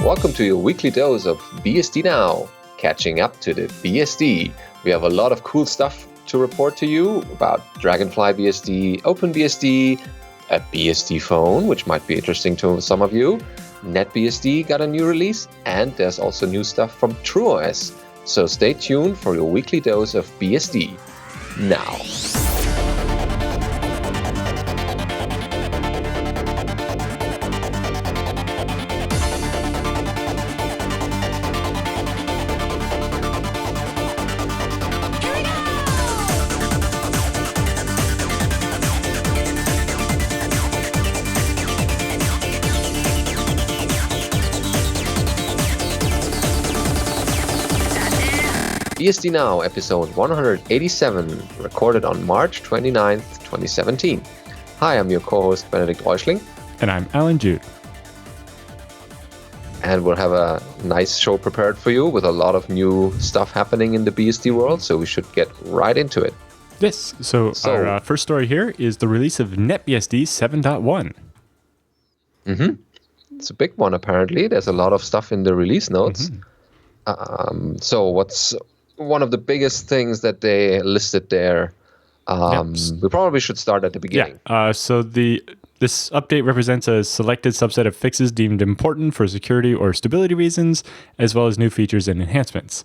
Welcome to your weekly dose of BSD Now, catching up to the BSD. We have a lot of cool stuff to report to you about Dragonfly BSD, OpenBSD, a BSD Phone, which might be interesting to some of you. NetBSD got a new release, and there's also new stuff from TrueOS. So stay tuned for your weekly dose of BSD Now. BSD Now, episode 187, recorded on March 29th, 2017. Hi, I'm your co-host, Benedikt Reuschling. And I'm Alan Jude. And we'll have a nice show prepared for you with a lot of new stuff happening in the BSD world, so we should get right into it. Yes, so our first story here is the release of NetBSD 7.1. It's a big one, apparently. There's a lot of stuff in the release notes. So what's one of the biggest things that they listed there? We probably should start at the beginning. So this update represents a selected subset of fixes deemed important for security or stability reasons, as well as new features and enhancements.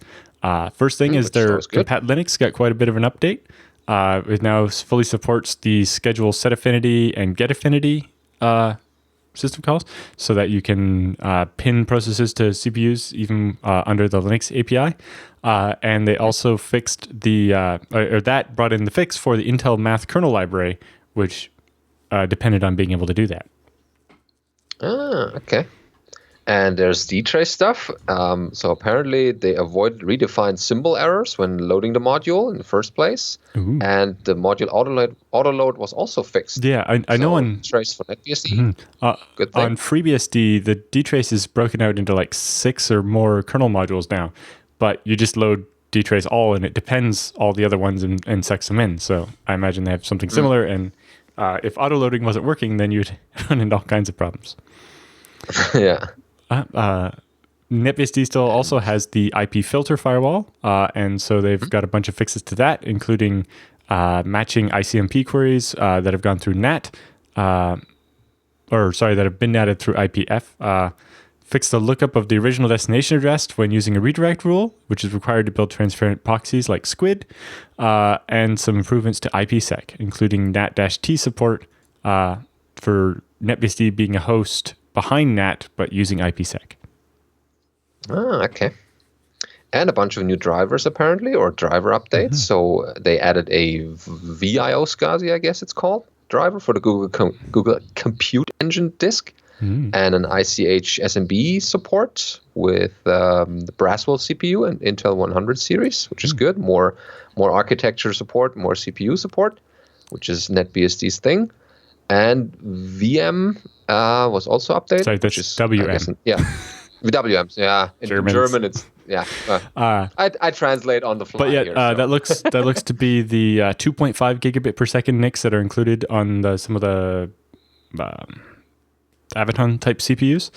First thing is their Compat Linux got quite a bit of an update. It now fully supports the schedule set affinity and get affinity system calls, so that you can pin processes to CPUs even under the Linux API. And they also fixed that brought in the fix for the Intel Math kernel library, which depended on being able to do that. Okay. And there's dtrace stuff. So apparently they avoid redefined symbol errors when loading the module in the first place. Ooh. And the module autoload was also fixed. Yeah, I know on trace for NetBSD. Good thing. On FreeBSD, the dtrace is broken out into like 6 or more kernel modules now, but you just load dtrace all, and it depends all the other ones and sex them in. So I imagine they have something similar. And if autoloading wasn't working, then you'd run into all kinds of problems. Yeah. NetBSD still also has the IP filter firewall, and so they've got a bunch of fixes to that, including matching ICMP queries that have gone through NAT, that have been natted through IPF. Fixed the lookup of the original destination address when using a redirect rule, which is required to build transparent proxies like Squid, and some improvements to IPsec, including NAT-T support for NetBSD being a host behind NAT, but using IPsec. Okay. And a bunch of new drivers, apparently, or driver updates. So they added a VIO SCSI, I guess it's called, driver for the Google Compute Engine disk, and an ICH SMB support with the Braswell CPU and Intel 100 series, which is good. More architecture support, more CPU support, which is NetBSD's thing. And VM was also updated. Sorry, that's WM. WM. Yeah, in German it's I translate on the fly. But yeah, here, so. that looks to be the 2.5 gigabit per second NICs that are included on some of the Avaton type CPUs.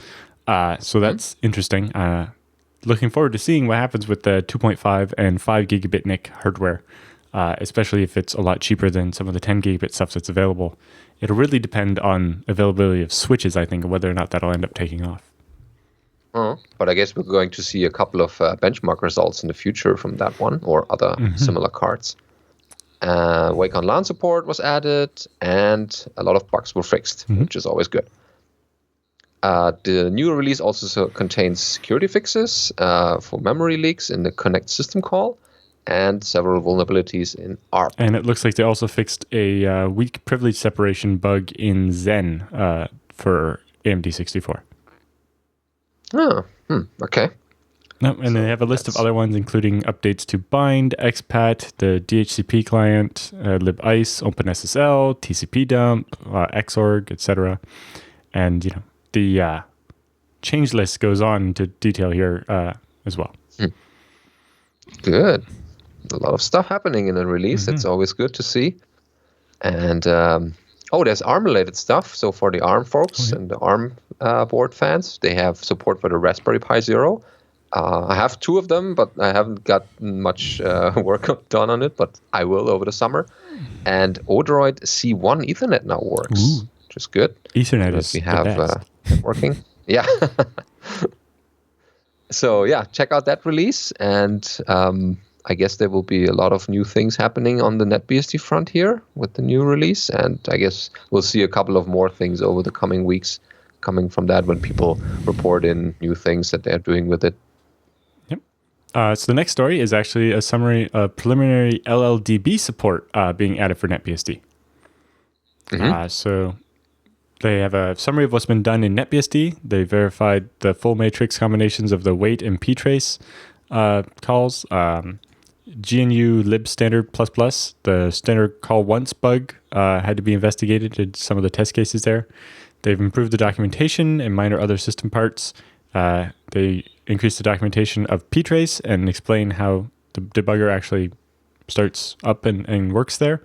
So that's interesting. Looking forward to seeing what happens with the 2.5 and 5 gigabit NIC hardware, especially if it's a lot cheaper than some of the 10 gigabit stuff that's available. It'll really depend on availability of switches, I think, and whether or not that'll end up taking off. But I guess we're going to see a couple of benchmark results in the future from that one or other similar cards. Wake on LAN support was added, and a lot of bugs were fixed, which is always good. The new release also contains security fixes for memory leaks in the connect system call, and several vulnerabilities in ARP. And it looks like they also fixed a weak privilege separation bug in Zen for AMD 64. Okay. No, and they have a list of other ones, including updates to Bind, XPAT, the DHCP client, libice, OpenSSL, TCP dump, Xorg, etc. And the change list goes on to detail here as well. Good. A lot of stuff happening in a release. It's always good to see. And there's ARM-related stuff. So for the ARM folks and the ARM board fans. They have support for the Raspberry Pi Zero. I have 2 of them, but I haven't got much work done on it, but I will over the summer. And Odroid C1 Ethernet now works, which is good. Ethernet is we have the best. Working. Yeah. So yeah, check out that release, and I guess there will be a lot of new things happening on the NetBSD front here with the new release, and I guess we'll see a couple of more things over the coming weeks coming from that when people report in new things that they're doing with it. Yep. So the next story is actually a summary of preliminary LLDB support being added for NetBSD. So they have a summary of what's been done in NetBSD. They verified the full matrix combinations of the wait and ptrace calls. GNU lib standard ++, the standard call once bug had to be investigated, did some of the test cases there. They've improved the documentation and minor other system parts. They increased the documentation of ptrace and explain how the debugger actually starts up and works there.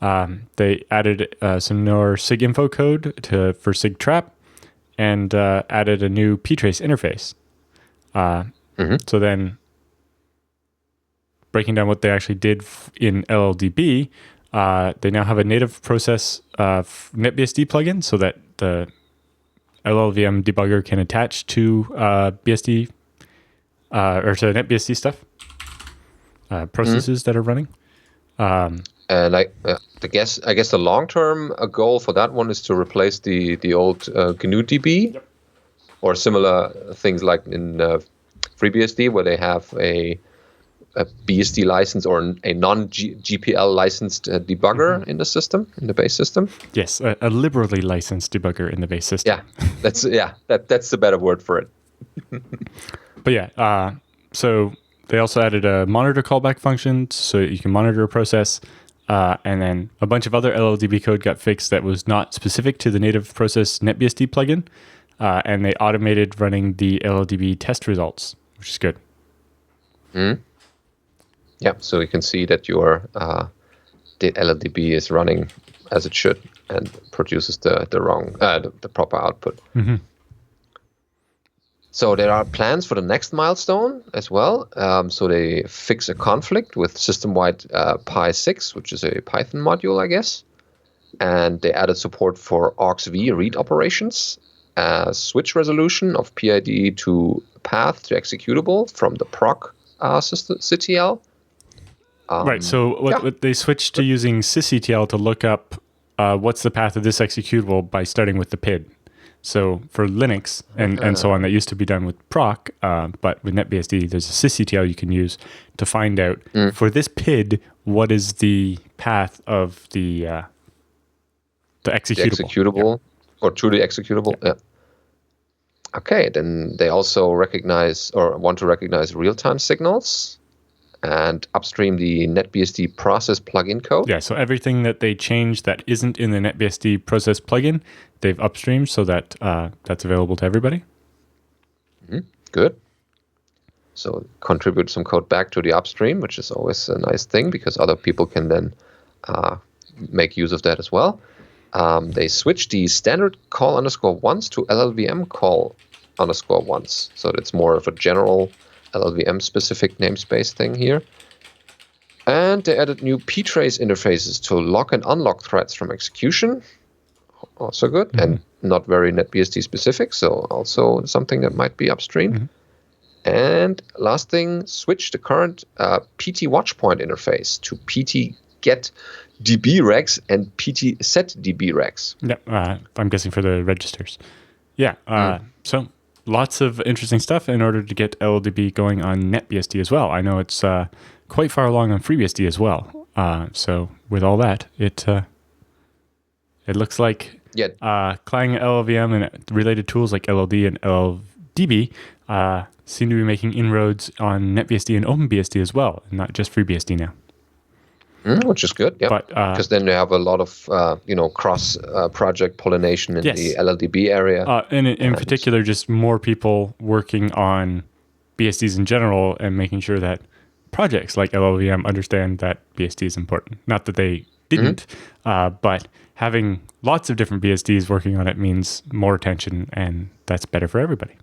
They added some more SIGINFO code for SIGTRAP and added a new ptrace interface. So then, breaking down what they actually did in LLDB, they now have a native process NetBSD plugin so that the LLVM debugger can attach to BSD or to NetBSD stuff, processes that are running. And I guess the long-term goal for that one is to replace the old GNU-DB, or similar things like in FreeBSD, where they have a BSD license or a non-GPL licensed debugger in the system, in the base system. Yes, a liberally licensed debugger in the base system. Yeah, that's the better word for it. But yeah, so they also added a monitor callback function so you can monitor a process. And then a bunch of other LLDB code got fixed that was not specific to the native process NetBSD plugin. And they automated running the LLDB test results, which is good. Yeah, so you can see that your the LLDB is running as it should and produces the proper output. So there are plans for the next milestone as well. So they fix a conflict with system-wide Pi 6, which is a Python module, I guess. And they added support for AUXV read operations, switch resolution of PID to path to executable from the proc sysctl. Right, so what they switched to using sysctl to look up what's the path of this executable by starting with the PID. So for Linux and so on, that used to be done with proc, but with NetBSD, there's a sysctl you can use to find out for this PID, what is the path of the executable. The executable, or truly executable, yeah. Okay, then they also recognize or want to recognize real-time signals and upstream the NetBSD process plugin code. Yeah, so everything that they change that isn't in the NetBSD process plugin, they've upstreamed so that that's available to everybody. Good. So contribute some code back to the upstream, which is always a nice thing because other people can then make use of that as well. They switched the standard call _once to LLVM call _once. So it's more of a general LLVM specific namespace thing here. And they added new ptrace interfaces to lock and unlock threads from execution. Also good, and not very NetBSD specific, so also something that might be upstream. And last thing, switch the current PT watchpoint interface to PT get dbregs and PT set dbregs. Yeah, I'm guessing for the registers. Yeah, so lots of interesting stuff in order to get LLDB going on NetBSD as well. I know it's quite far along on FreeBSD as well. So with all that, it looks like Clang LLVM and related tools like LLD and LLDB seem to be making inroads on NetBSD and OpenBSD as well, and not just FreeBSD now. Which is good, yeah. Because then they have a lot of cross project pollination in the LLDB area, and in particular, just more people working on BSDs in general and making sure that projects like LLVM understand that BSD is important. Not that they didn't. But having lots of different BSDs working on it means more attention, and that's better for everybody.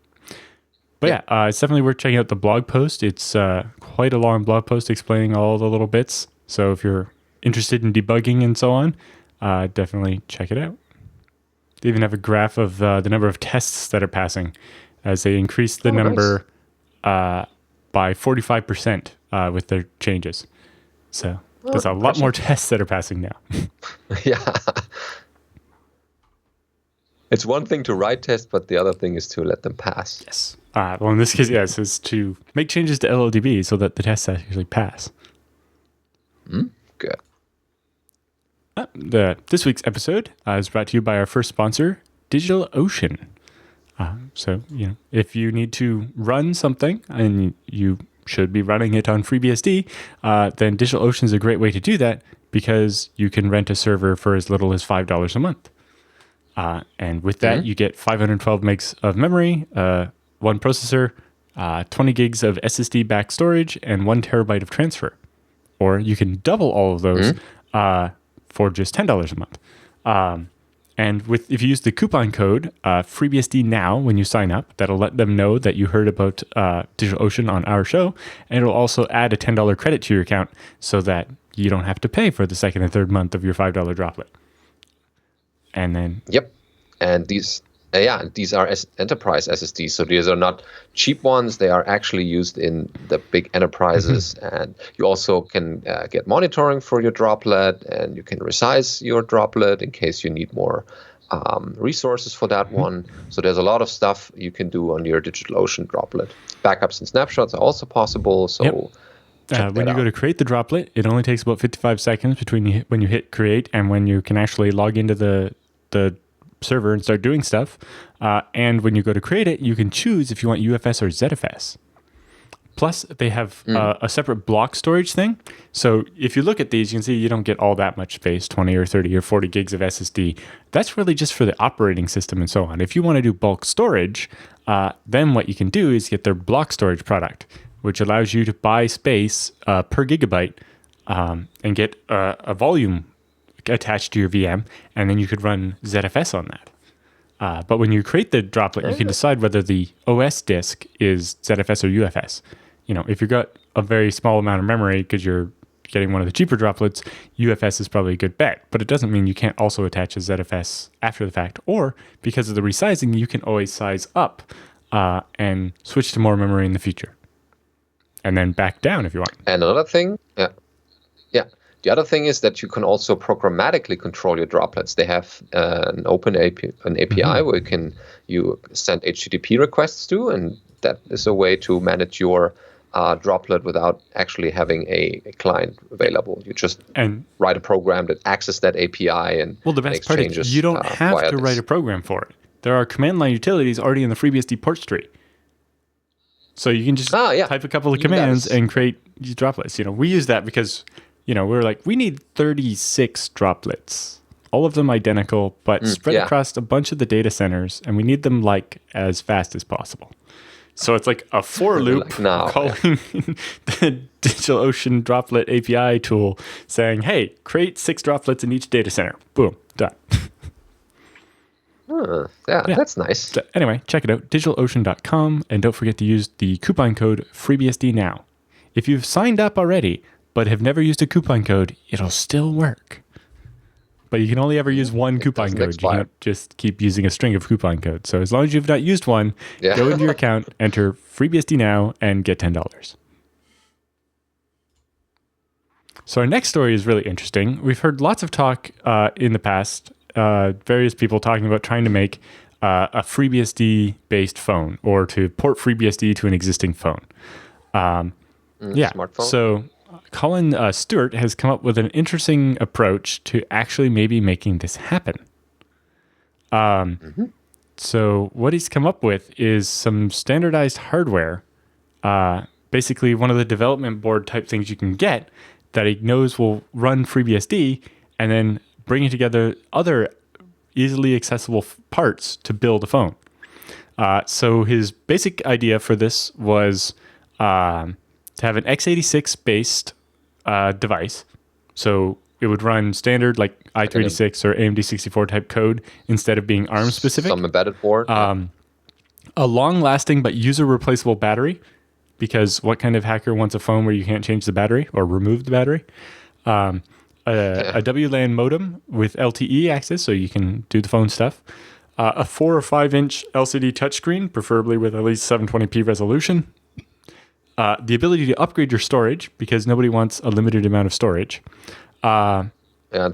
But it's definitely worth checking out the blog post. It's quite a long blog post explaining all the little bits. So if you're interested in debugging and so on, definitely check it out. They even have a graph of the number of tests that are passing as they increase the number by 45% with their changes. So there's a lot more tests that are passing now. Yeah. It's one thing to write tests, but the other thing is to let them pass. Yes. Well, in this case, yes, is to make changes to LLDB so that the tests actually pass. Good. This week's episode is brought to you by our first sponsor, DigitalOcean. So, if you need to run something and you should be running it on FreeBSD, then DigitalOcean is a great way to do that because you can rent a server for as little as $5 a month. And with that, you get 512 megs of memory, one processor, 20 gigs of SSD back storage, and 1 terabyte of transfer. Or you can double all of those for just $10 a month. And if you use the coupon code FreeBSD Now when you sign up, that'll let them know that you heard about DigitalOcean on our show, and it'll also add a $10 credit to your account so that you don't have to pay for the second and third month of your $5 droplet. And then and these are enterprise SSDs, so these are not cheap ones. They are actually used in the big enterprises, and you also can get monitoring for your droplet, and you can resize your droplet in case you need more resources for that one. So there's a lot of stuff you can do on your DigitalOcean droplet. Backups and snapshots are also possible. So when you go to create the droplet, it only takes about 55 seconds between when you hit create and when you can actually log into the server and start doing stuff. And when you go to create it, you can choose if you want UFS or ZFS. Plus, they have a separate block storage thing. So if you look at these, you can see you don't get all that much space, 20 or 30 or 40 gigs of SSD. That's really just for the operating system and so on. If you want to do bulk storage, then what you can do is get their block storage product, which allows you to buy space per gigabyte and get a volume attached to your VM, and then you could run ZFS on that. But when you create the droplet, you can decide whether the OS disk is ZFS or UFS. If you've got a very small amount of memory because you're getting one of the cheaper droplets, UFS is probably a good bet. But it doesn't mean you can't also attach a ZFS after the fact, or because of the resizing, you can always size up and switch to more memory in the future. And then back down if you want. And another thing, the other thing is that you can also programmatically control your droplets. They have an open API where you send HTTP requests to, and that is a way to manage your droplet without actually having a client available. You just write a program that accesses that API and the best part is you don't have to write a program for it. There are command line utilities already in the FreeBSD ports tree. So you can just type a couple of commands and create these droplets. We use that because we're like, we need 36 droplets, all of them identical, but spread across a bunch of the data centers, and we need them as fast as possible. So it's like a for loop calling the DigitalOcean droplet API tool saying, hey, create 6 droplets in each data center. Boom, done. That's nice. So anyway, check it out, digitalocean.com, and don't forget to use the coupon code FreeBSDNow. If you've signed up already but have never used a coupon code, it'll still work. But you can only ever use one coupon code. You can't just keep using a string of coupon codes. So as long as you've not used one, go into your account, enter FreeBSD Now, and get $10. So our next story is really interesting. We've heard lots of talk in the past, various people talking about trying to make a FreeBSD-based phone or to port FreeBSD to an existing phone. Smartphone. So Colin Stewart has come up with an interesting approach to actually maybe making this happen. So what he's come up with is some standardized hardware, basically one of the development board type things you can get that he knows will run FreeBSD, and then bringing together other easily accessible parts to build a phone. So his basic idea for this was to have an x86 based device. So it would run standard like i36 or AMD 64 type code instead of being ARM specific. Some embedded board. A long-lasting but user-replaceable battery, because what kind of hacker wants a phone where you can't change the battery or remove the battery? A WLAN modem with LTE access, so you can do the phone stuff. A 4 or 5 inch LCD touchscreen, preferably with at least 720p resolution. The ability to upgrade your storage, because nobody wants a limited amount of storage. And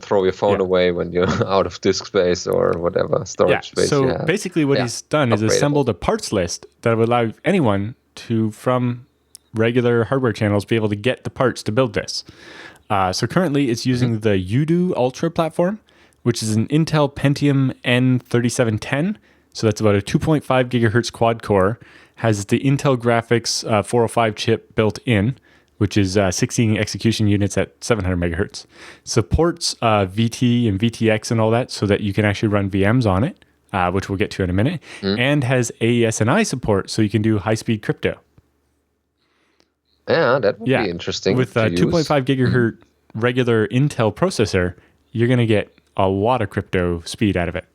throw your phone away when you're out of disk space or whatever storage space. So basically what he's done is assembled a parts list that would allow anyone to, from regular hardware channels, be able to get the parts to build this. So currently it's using the Udo Ultra platform, which is an Intel Pentium N3710. So that's about a 2.5 gigahertz quad core, has the Intel Graphics 405 chip built in, which is 16 execution units at 700 megahertz. Supports VT and VTX and all that, so that you can actually run VMs on it, which we'll get to in a minute, and has AES-NI support, so you can do high-speed crypto. Yeah, that would be interesting. With a 2.5 gigahertz regular Intel processor, you're going to get a lot of crypto speed out of it.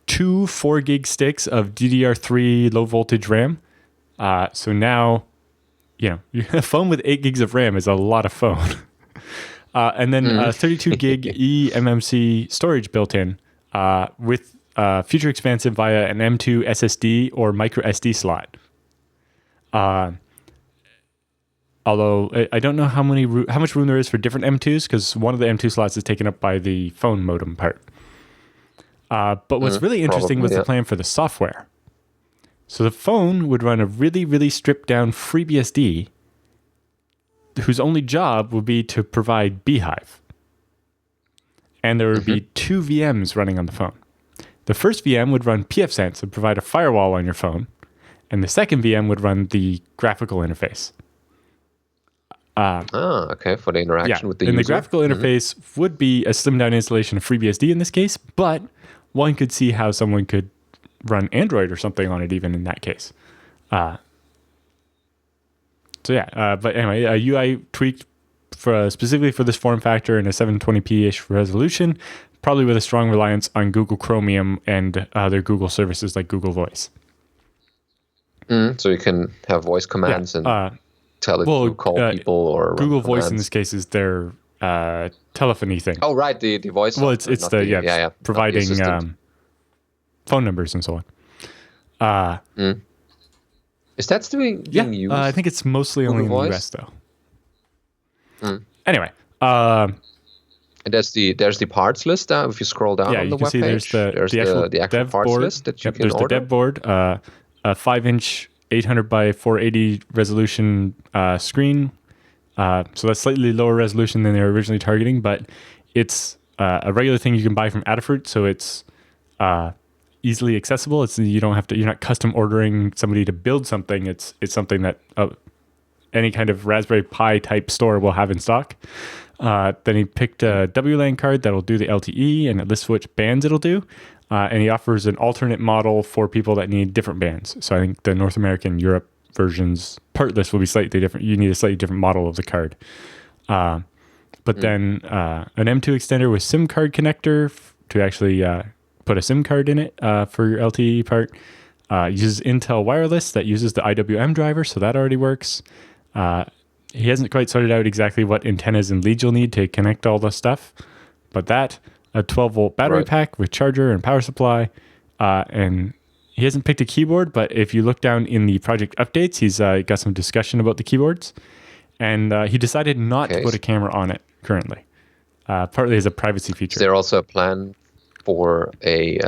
2 4 gig sticks of DDR3 low voltage RAM. So now, a phone with 8 gigs of RAM is a lot of phone. And then 32 gig eMMC storage built in with future expansive via an M2 SSD or micro SD slot. Although I don't know how much room there is for different M2s, because one of the M2 slots is taken up by the phone modem part. But what's really interesting was the plan for the software. So the phone would run a really, really stripped down FreeBSD, whose only job would be to provide Beehive. And there would be 2 VMs running on the phone. The first VM would run pfSense and provide a firewall on your phone. And the second VM would run the graphical interface. For the interaction with the user. And the graphical interface would be a slimmed down installation of FreeBSD in this case, but one could see how someone could run Android or something on it even in that case. But anyway, a UI tweaked specifically for this form factor and a 720p-ish resolution, probably with a strong reliance on Google Chromium and other Google services like Google Voice. So you can have voice commands and tell it to call people or Google Voice in this case is their telephony thing. Oh, right, the voice. Well, it's providing phone numbers and so on. Is that still being used? I think it's mostly Google only in the US though. Anyway, and there's the parts list. If you scroll down on the webpage, there's the actual parts list that you can order. There's the dev board, a 5-inch 800 by 480 resolution screen. So that's slightly lower resolution than they were originally targeting, but it's a regular thing you can buy from Adafruit, so it's easily accessible. You're not custom ordering somebody to build something. It's something that any kind of Raspberry Pi type store will have in stock. Then he picked a WLAN card that'll do the LTE, and it lists which bands it'll do. And he offers an alternate model for people that need different bands. So I think the North American, Europe versions part list will be slightly different. You need a slightly different model of the card. But then an M2 extender with SIM card connector to actually put a SIM card in it for your LTE part. Uses Intel wireless that uses the IWM driver, so that already works. He hasn't quite sorted out exactly what antennas and leads you'll need to connect all the stuff, but a 12-volt battery pack with charger and power supply. And he hasn't picked a keyboard, but if you look down in the project updates, he's got some discussion about the keyboards. And he decided not to put a camera on it currently, partly as a privacy feature. Is there also a plan for a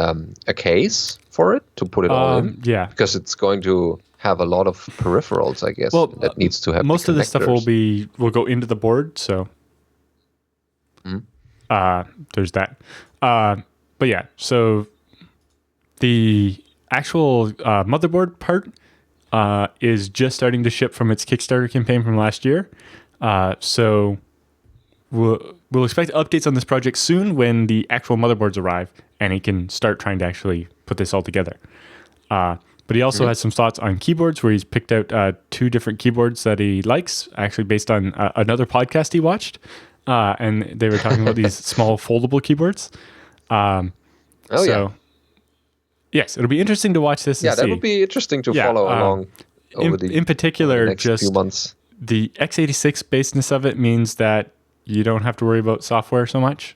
case for it to put it all in? Yeah. Because it's going to have a lot of peripherals, I guess, that needs to have most of the stuff will go into the board, so there's that. But yeah, so the actual motherboard part is just starting to ship from its Kickstarter campaign from last year. So we'll expect updates on this project soon when the actual motherboards arrive and he can start trying to actually put this all together. But he also has some thoughts on keyboards, where he's picked out 2 different keyboards that he likes, actually based on another podcast he watched. and they were talking about these small foldable keyboards. Yes, it'll be interesting to watch this. Yeah, that would be interesting to follow along over in particular, the next few months. The x86 basedness of it means that you don't have to worry about software so much.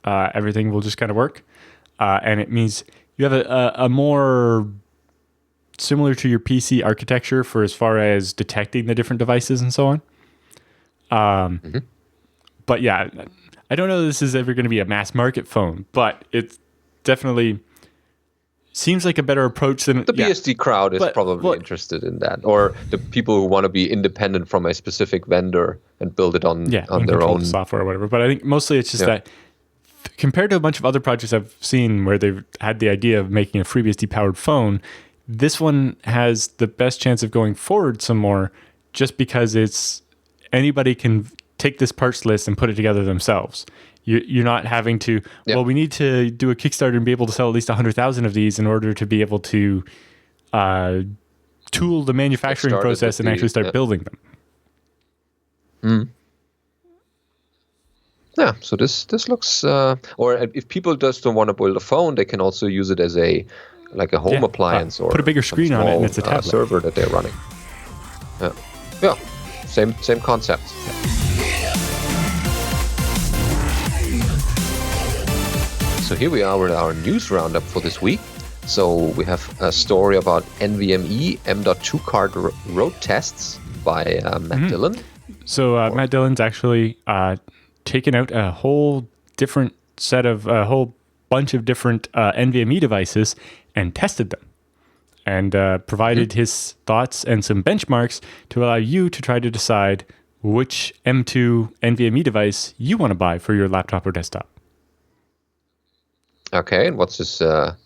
Everything will just kind of work, and it means you have a more similar to your PC architecture for as far as detecting the different devices and so on. But yeah, I don't know if this is ever going to be a mass market phone, but it definitely seems like a better approach than the BSD crowd is probably interested in that, or the people who want to be independent from a specific vendor and build it on their own software or whatever. But I think mostly it's just that compared to a bunch of other projects I've seen where they've had the idea of making a FreeBSD powered phone, this one has the best chance of going forward some more, just because it's anybody can take this parts list and put it together themselves. You're not having to, well, we need to do a Kickstarter and be able to sell at least 100,000 of these in order to be able to tool the manufacturing process and actually start building them. Yeah, so this looks, or if people just don't want to build a phone, they can also use it as a home appliance, or put a bigger screen on it and it's a tablet server that they're running. Yeah, same concept. So here we are with our news roundup for this week. So we have a story about NVMe M.2 card road tests by Matt Dillon. So Matt Dillon's actually taken out a whole bunch of different NVMe devices and tested them, and provided his thoughts and some benchmarks to allow you to try to decide which M2 NVMe device you want to buy for your laptop or desktop. Okay, and what's his result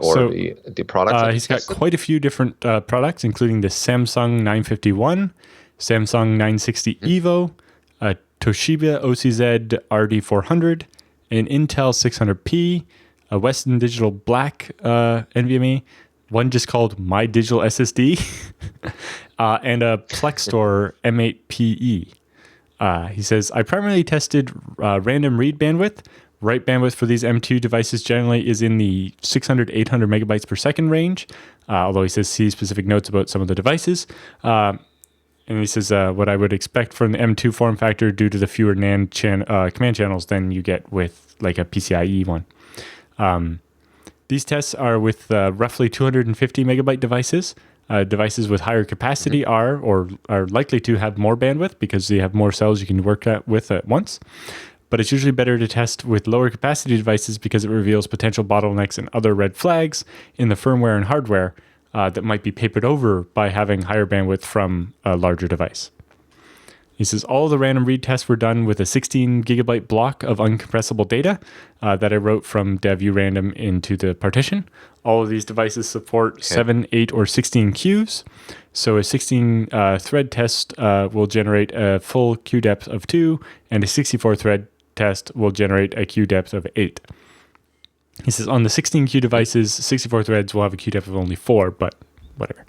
or the product? He's got quite a few different products, including the Samsung 951, Samsung 960 EVO, a Toshiba OCZ RD400, an Intel 600P, a Western Digital Black NVMe, one just called My Digital SSD, and a Plextor M8PE. He says, I primarily tested random read bandwidth. Write bandwidth for these M2 devices generally is in the 600, 800 megabytes per second range, although he says see specific notes about some of the devices. And he says what I would expect from the M2 form factor due to the fewer NAND command channels than you get with like a PCIe one. These tests are with roughly 250 megabyte devices. Devices with higher capacity are likely to have more bandwidth because you have more cells you can work with at once. But it's usually better to test with lower capacity devices because it reveals potential bottlenecks and other red flags in the firmware and hardware that might be papered over by having higher bandwidth from a larger device. He says, all the random read tests were done with a 16 gigabyte block of uncompressible data that I wrote from dev/urandom into the partition. All of these devices support 7, 8, or 16 queues. So a 16 thread test will generate a full queue depth of 2, and a 64 thread test will generate a queue depth of 8. He says, on the 16 queue devices, 64 threads will have a queue depth of only 4, but whatever.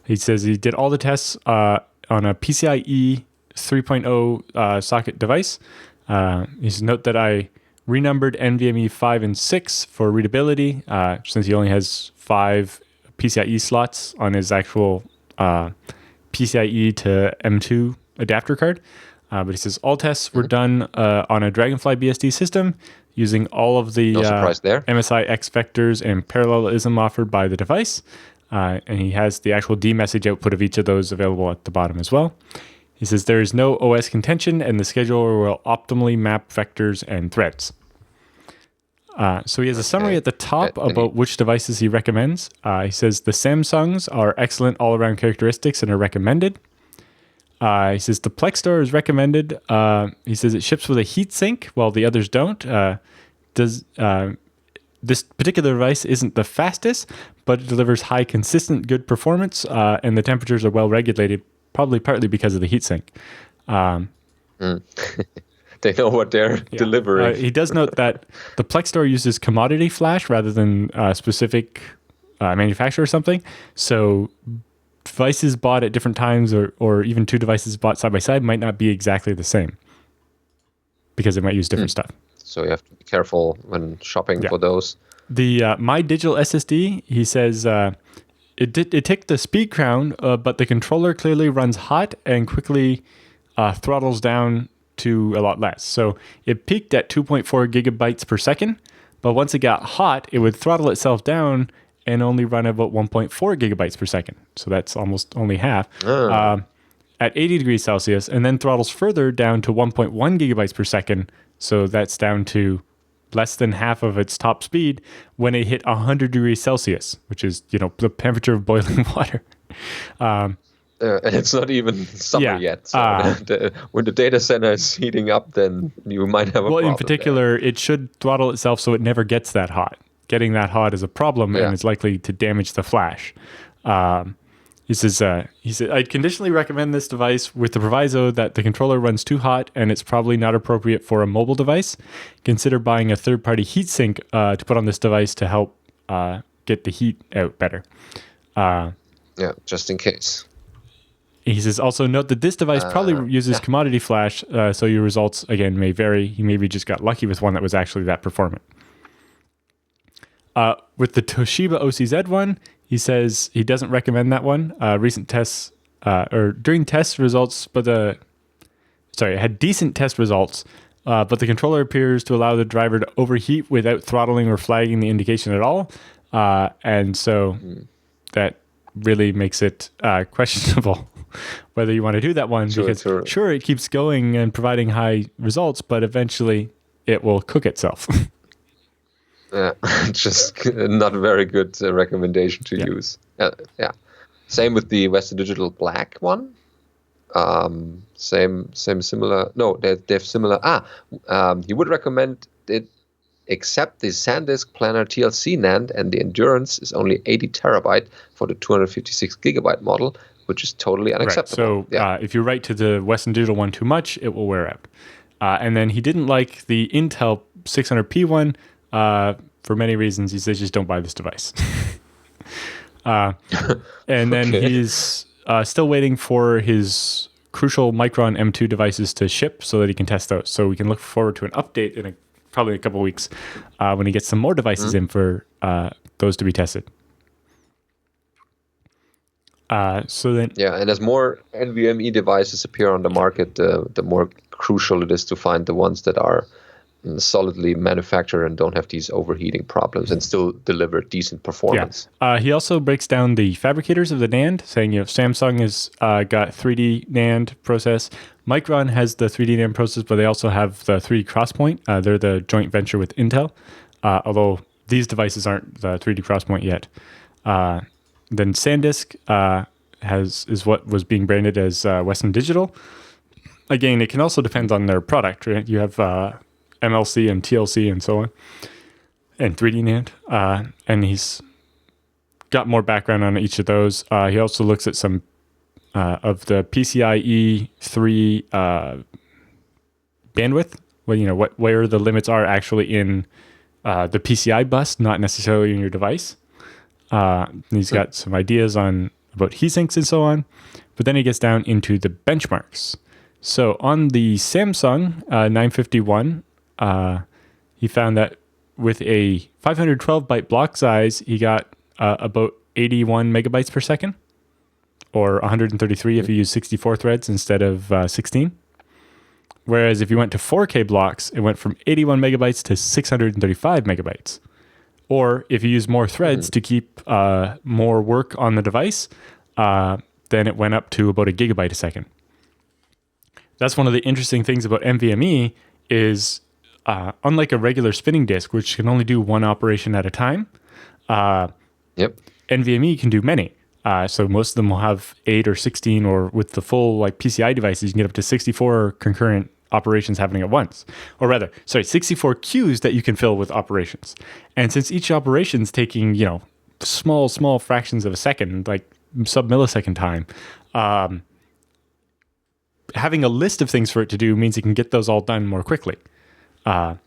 He says he did all the tests on a PCIe 3.0 socket device. He says, note that I renumbered NVMe 5 and 6 for readability, since he only has 5 PCIe slots on his actual PCIe to M2 adapter card. But he says all tests were done on a Dragonfly BSD system using all of the MSI X vectors and parallelism offered by the device. And he has the actual D-message output of each of those available at the bottom as well. He says there is no OS contention, and the scheduler will optimally map vectors and threads. So he has a summary at the top about which devices he recommends. He says the Samsungs are excellent all-around characteristics and are recommended. He says the Plextor is recommended. He says it ships with a heatsink, while the others don't. This particular device isn't the fastest, but it delivers high, consistent, good performance, and the temperatures are well regulated, probably partly because of the heatsink. They know what they're delivering. He does note that the Plextor uses commodity flash rather than specific manufacturer or something. So devices bought at different times or even two devices bought side by side might not be exactly the same because it might use different stuff. So you have to be careful when shopping for those. The My Digital SSD, he says, it took the speed crown, but the controller clearly runs hot and quickly throttles down to a lot less. So it peaked at 2.4 gigabytes per second, but once it got hot, it would throttle itself down and only run about 1.4 gigabytes per second. So that's almost only half at 80 degrees Celsius, and then throttles further down to 1.1 gigabytes per second. So that's down to less than half of its top speed when it hit 100 degrees Celsius, which is, the temperature of boiling water. And it's not even summer yet. So when the data center is heating up, then you might have a problem. Well, in particular, it should throttle itself so it never gets that hot. Getting that hot is a problem and is likely to damage the flash. He said, I'd conditionally recommend this device with the proviso that the controller runs too hot and it's probably not appropriate for a mobile device. Consider buying a third-party heatsink to put on this device to help get the heat out better. Just in case. He says, also note that this device probably uses commodity flash, so your results, again, may vary. You maybe just got lucky with one that was actually that performant. With the Toshiba OCZ one, he says he doesn't recommend that one. Recent tests, during test results, it had decent test results, but the controller appears to allow the driver to overheat without throttling or flagging the indication at all. And so that really makes it questionable whether you want to do that one, because sure, it keeps going and providing high results, but eventually it will cook itself. Just not a very good recommendation to use. Same with the Western Digital Black one. Similar. No, they're similar. You would recommend it, except the SanDisk Planar TLC NAND, and the endurance is only 80 terabyte for the 256 gigabyte model, which is totally unacceptable. Right. So if you write to the Western Digital one too much, it will wear out. And then he didn't like the Intel 600p one. For many reasons, he says just don't buy this device. And then he's still waiting for his crucial Micron M2 devices to ship so that he can test those. So we can look forward to an update in probably a couple of weeks when he gets some more devices in for those to be tested. And as more NVMe devices appear on the market, the more crucial it is to find the ones that are solidly manufactured and don't have these overheating problems and still deliver decent performance. He also breaks down the fabricators of the NAND, saying Samsung has got 3D NAND process. Micron has the 3D NAND process, but they also have the 3D XPoint. They're the joint venture with Intel, although these devices aren't the 3D XPoint yet. Then SanDisk is what was being branded as Western Digital. Again, it can also depend on their product. Right? You have MLC and TLC and so on, and 3D NAND. And he's got more background on each of those. He also looks at some of the PCIe 3 bandwidth, where the limits are actually in the PCI bus, not necessarily in your device. He's got some ideas about heatsinks and so on, but then he gets down into the benchmarks. So on the Samsung 951, he found that with a 512 byte block size, he got about 81 megabytes per second, or 133 if you use 64 threads instead of 16. Whereas if you went to 4K blocks, it went from 81 megabytes to 635 megabytes. Or if you use more threads to keep more work on the device, then it went up to about a gigabyte a second. That's one of the interesting things about NVMe is unlike a regular spinning disk, which can only do one operation at a time, NVMe can do many. So most of them will have 8 or 16, or with the full PCI devices, you can get up to 64 concurrent operations happening at once. Or rather, 64 queues that you can fill with operations. And since each operation's taking, small fractions of a second, like sub-millisecond time, having a list of things for it to do means it can get those all done more quickly. So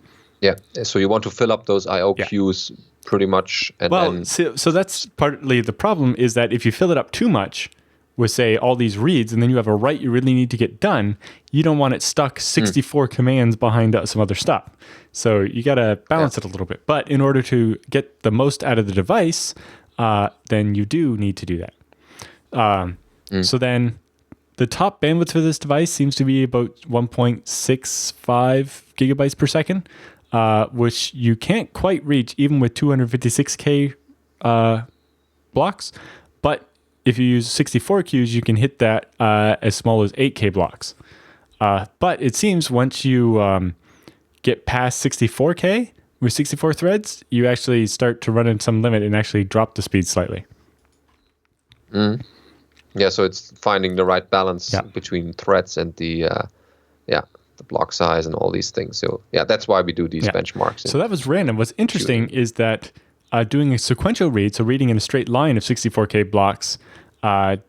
you want to fill up those I/O queues pretty much. So that's partly the problem, is that if you fill it up too much, with, say, all these reads, and then you have a write you really need to get done, you don't want it stuck 64 commands behind some other stuff. So you got to balance it a little bit. But in order to get the most out of the device, then you do need to do that. So then the top bandwidth for this device seems to be about 1.65 gigabytes per second, which you can't quite reach even with 256K blocks. But if you use 64 queues, you can hit that as small as 8K blocks. But it seems once you get past 64K with 64 threads, you actually start to run in some limit and actually drop the speed slightly. Yeah, so it's finding the right balance between threads and the block size and all these things. So yeah, that's why we do these benchmarks. So that was random. What's interesting is that doing a sequential read, so reading in a straight line of 64K blocks,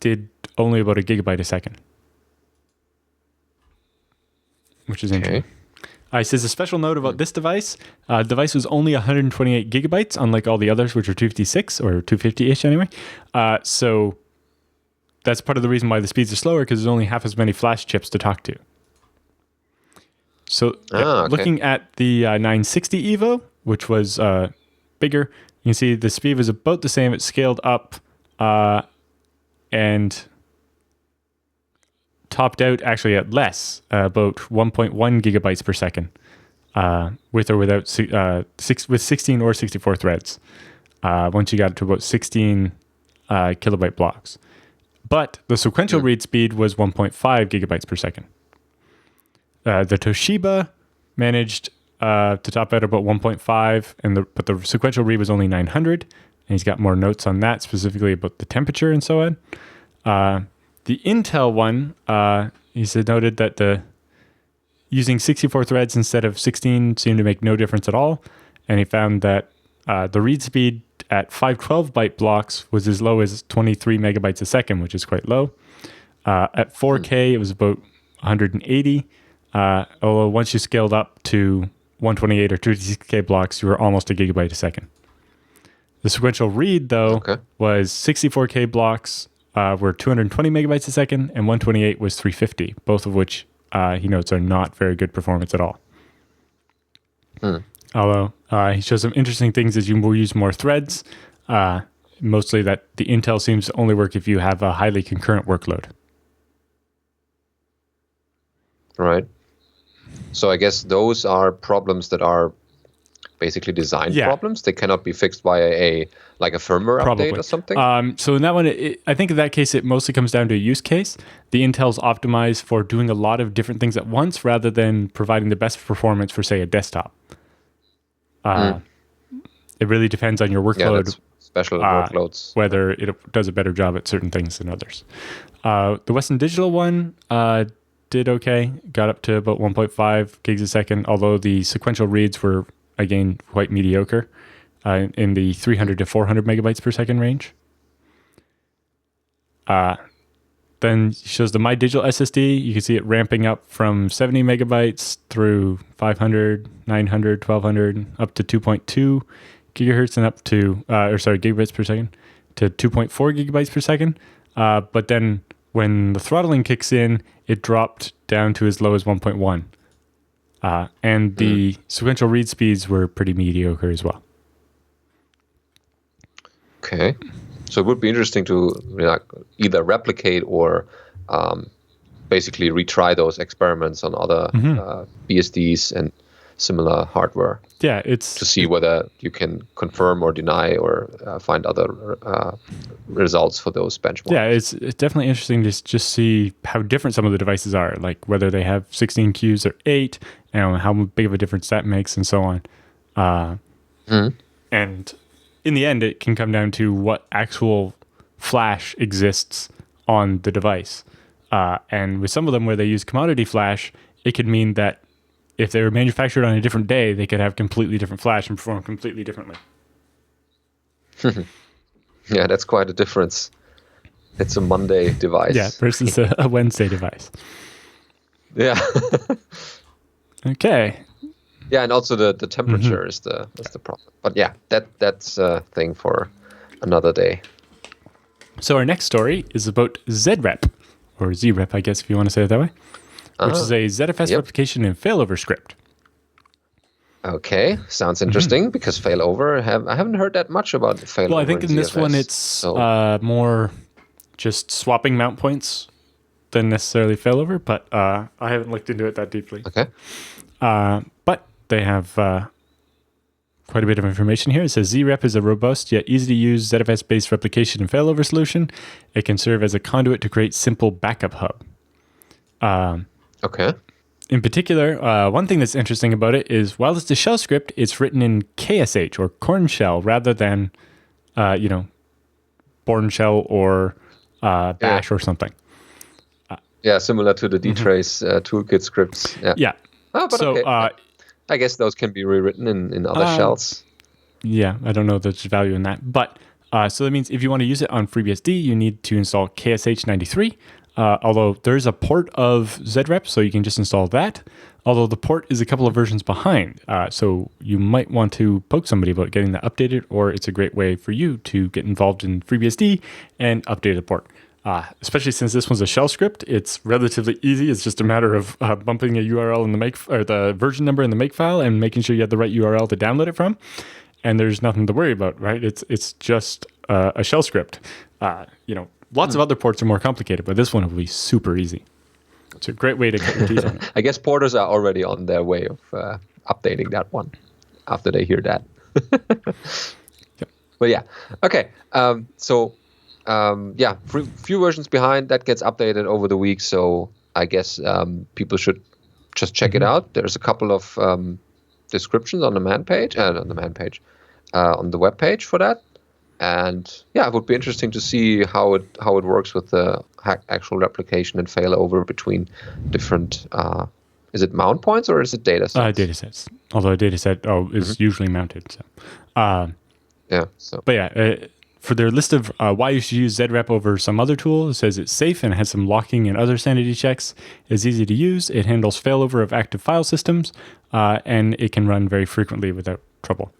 did only about a gigabyte a second, which is interesting. It says a special note about this device. The device was only 128 gigabytes, unlike all the others, which are 256 or 250-ish anyway. So that's part of the reason why the speeds are slower, because there's only half as many flash chips to talk to. So looking at the 960 Evo, which was bigger, you can see the speed was about the same. It scaled up and topped out actually at less, about 1.1 gigabytes per second, with or without with 16 or 64 threads. Once you got to about 16 kilobyte blocks. But the sequential read speed was 1.5 gigabytes per second. The Toshiba managed to top out about 1.5, but the sequential read was only 900. And he's got more notes on that, specifically about the temperature and so on. The Intel one, he said, noted that using 64 threads instead of 16 seemed to make no difference at all. And he found that the read speed at 512 byte blocks was as low as 23 megabytes a second, which is quite low. At 4K, it was about 180. Although once you scaled up to 128 or 256K blocks, you were almost a gigabyte a second. The sequential read, though, was 64K blocks were 220 megabytes a second, and 128 was 350, both of which he notes are not very good performance at all. Although he shows some interesting things as you use more threads, mostly that the Intel seems to only work if you have a highly concurrent workload. Right. So I guess those are problems that are basically design problems. They cannot be fixed via a firmware update or something. So in that one, I think in that case, it mostly comes down to a use case. The Intel's optimized for doing a lot of different things at once rather than providing the best performance for, say, a desktop. It really depends on your workload. Special workloads. Whether it does a better job at certain things than others. The Western Digital one did okay. Got up to about 1.5 gigs a second, although the sequential reads were, again, quite mediocre in the 300 to 400 megabytes per second range. Then shows the My Digital SSD. You can see it ramping up from 70 megabytes through 500, 900, 1200, up to 2.2 gigahertz and up to, gigabits per second to 2.4 gigabytes per second. But then when the throttling kicks in, it dropped down to as low as 1.1. And the sequential read speeds were pretty mediocre as well. Okay. So it would be interesting to either replicate or basically retry those experiments on other BSDs and similar hardware. Yeah, to see whether you can confirm or deny or find other results for those benchmarks. Yeah, it's definitely interesting to just see how different some of the devices are, like whether they have 16 queues or 8, and how big of a difference that makes, and so on. And in the end, it can come down to what actual flash exists on the device. And with some of them where they use commodity flash, it could mean that if they were manufactured on a different day, they could have completely different flash and perform completely differently. Yeah, that's quite a difference. It's a Monday device. Yeah, versus a Wednesday device. Yeah. Okay. Yeah, and also the temperature is the problem. But yeah, that's a thing for another day. So our next story is about ZREP, or ZREP, I guess, if you want to say it that way, which is a ZFS replication and failover script. Okay, sounds interesting because failover. I haven't heard that much about failover. Well, I think in this one it's more just swapping mount points than necessarily failover, but I haven't looked into it that deeply. Okay. But they have quite a bit of information here. It says ZREP is a robust yet easy to use ZFS-based replication and failover solution. It can serve as a conduit to create simple backup hub. Okay. In particular, one thing that's interesting about it is while it's a shell script, it's written in KSH or Corn Shell rather than, Bourne Shell or Bash or something. Yeah, similar to the dtrace toolkit scripts. Yeah. Oh, but so, okay. I guess those can be rewritten in other shells. Yeah, I don't know there's value in that. But so that means if you want to use it on FreeBSD, you need to install KSH93. Although there's a port of ZREP, so you can just install that. Although the port is a couple of versions behind. So you might want to poke somebody about getting that updated, or it's a great way for you to get involved in FreeBSD and update the port. Especially since this one's a shell script, it's relatively easy. It's just a matter of bumping a URL in the make or the version number in the make file and making sure you have the right URL to download it from. And there's nothing to worry about, right? It's just a shell script. Lots of other ports are more complicated, but this one will be super easy. It's a great way to cut your teeth on it. I guess porters are already on their way of updating that one after they hear that. Yep. But yeah, okay. Few versions behind. That gets updated over the week, so I guess people should just check it out. There's a couple of descriptions on the on the web page for that. And yeah, it would be interesting to see how it works with the actual replication and failover between different. Is it mount points or is it data sets? Data sets. Although a data set is usually mounted. So. But yeah, for their list of why you should use ZREP over some other tool, it says it's safe and it has some locking and other sanity checks. It's easy to use. It handles failover of active file systems, and it can run very frequently without trouble.